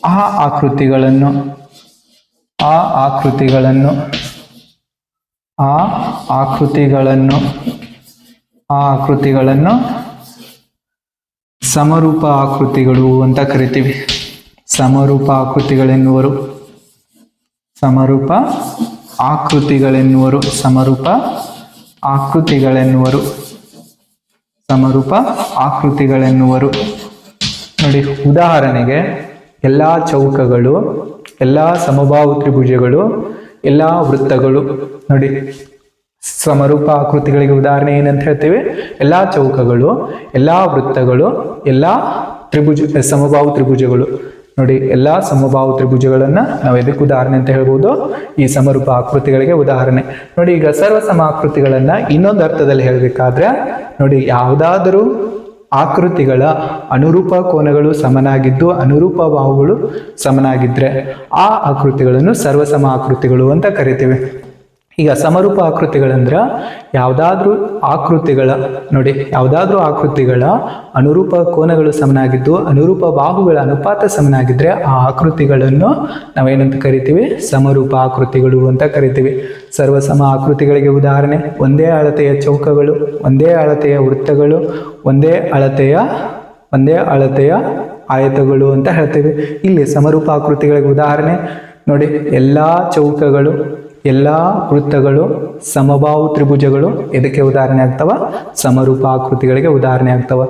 ಆ ಆಕೃತಿಗಳನ್ನು, ಆ ಆಕೃತಿಗಳನ್ನು, ಆ ಆಕೃತಿಗಳನ್ನು, ಆ ಆಕೃತಿಗಳನ್ನು ಸಮರೂಪ ಆಕೃತಿಗಳು ಅಂತ ಕರಿತೀವಿ. ಸಮರೂಪ ಆಕೃತಿಗಳೆನ್ನುವರು, ಸಮರೂಪ ಆಕೃತಿಗಳೆನ್ನುವರು, ಸಮರೂಪ ಆಕೃತಿಗಳೆನ್ನುವರು, ಸಮರೂಪ ಆಕೃತಿಗಳೆನ್ನುವರು. ನೋಡಿ, ಉದಾಹರಣೆಗೆ ಎಲ್ಲ ಚೌಕಗಳು, ಎಲ್ಲ ಸಮಬಾಹು ತ್ರಿಭುಜಗಳು, ಎಲ್ಲ ವೃತ್ತಗಳು ನೋಡಿ. ಸಮರೂಪ ಆಕೃತಿಗಳಿಗೆ ಉದಾಹರಣೆ ಏನಂತ ಹೇಳ್ತೀವಿ? ಎಲ್ಲ ಚೌಕಗಳು, ಎಲ್ಲ ವೃತ್ತಗಳು, ಎಲ್ಲ ಸಮಬಾಹು ತ್ರಿಭುಜಗಳು ನೋಡಿ. ಎಲ್ಲ ಸಮಬಾಹು ತ್ರಿಭುಜಗಳನ್ನ ನಾವು ಇದಕ್ಕೆ ಉದಾಹರಣೆ ಅಂತ ಹೇಳ್ಬೋದು, ಈ ಸಮರೂಪ ಆಕೃತಿಗಳಿಗೆ ಉದಾಹರಣೆ. ನೋಡಿ, ಈಗ ಸರ್ವಸಮ ಆಕೃತಿಗಳನ್ನ ಇನ್ನೊಂದು ಅರ್ಥದಲ್ಲಿ ಹೇಳಬೇಕಾದ್ರೆ ನೋಡಿ, ಯಾವುದಾದರೂ ಆಕೃತಿಗಳ ಅನುರೂಪ ಕೋನಗಳು ಸಮನಾಗಿದ್ದು ಅನುರೂಪ ಬಾಹುಗಳು ಸಮನಾಗಿದ್ರೆ ಆ ಆಕೃತಿಗಳನ್ನು ಸರ್ವಸಮ ಆಕೃತಿಗಳು ಅಂತ ಕರಿತೀವಿ. ಈಗ ಸಮರೂಪ ಆಕೃತಿಗಳಂದ್ರ ಯಾವುದಾದ್ರೂ ಆಕೃತಿಗಳ ನೋಡಿ, ಯಾವುದಾದ್ರೂ ಆಕೃತಿಗಳ ಅನುರೂಪ ಕೋನಗಳು ಸಮನಾಗಿದ್ದು ಅನುರೂಪ ಬಾಹುಗಳ ಅನುಪಾತ ಸಮನಾಗಿದ್ರೆ ಆ ಆಕೃತಿಗಳನ್ನು ನಾವೇನಂತ ಕರಿತೀವಿ? ಸಮರೂಪ ಆಕೃತಿಗಳು ಅಂತ ಕರಿತೀವಿ. ಸರ್ವಸಮ ಆಕೃತಿಗಳಿಗೆ ಉದಾಹರಣೆ ಒಂದೇ ಅಳತೆಯ ಚೌಕಗಳು, ಒಂದೇ ಅಳತೆಯ ವೃತ್ತಗಳು, ಒಂದೇ ಅಳತೆಯ ಆಯತಗಳು ಅಂತ ಹೇಳ್ತೀವಿ. ಇಲ್ಲಿ ಸಮರೂಪ ಆಕೃತಿಗಳಿಗೆ ಉದಾಹರಣೆ ನೋಡಿ, ಎಲ್ಲಾ ಚೌಕಗಳು, ಎಲ್ಲ ವೃತ್ತಗಳು, ಸಮಬಾಹು ತ್ರಿಭುಜಗಳು ಇದಕ್ಕೆ ಉದಾಹರಣೆ ಆಗ್ತವ, ಸಮರೂಪ ಆಕೃತಿಗಳಿಗೆ ಉದಾಹರಣೆ ಆಗ್ತವ.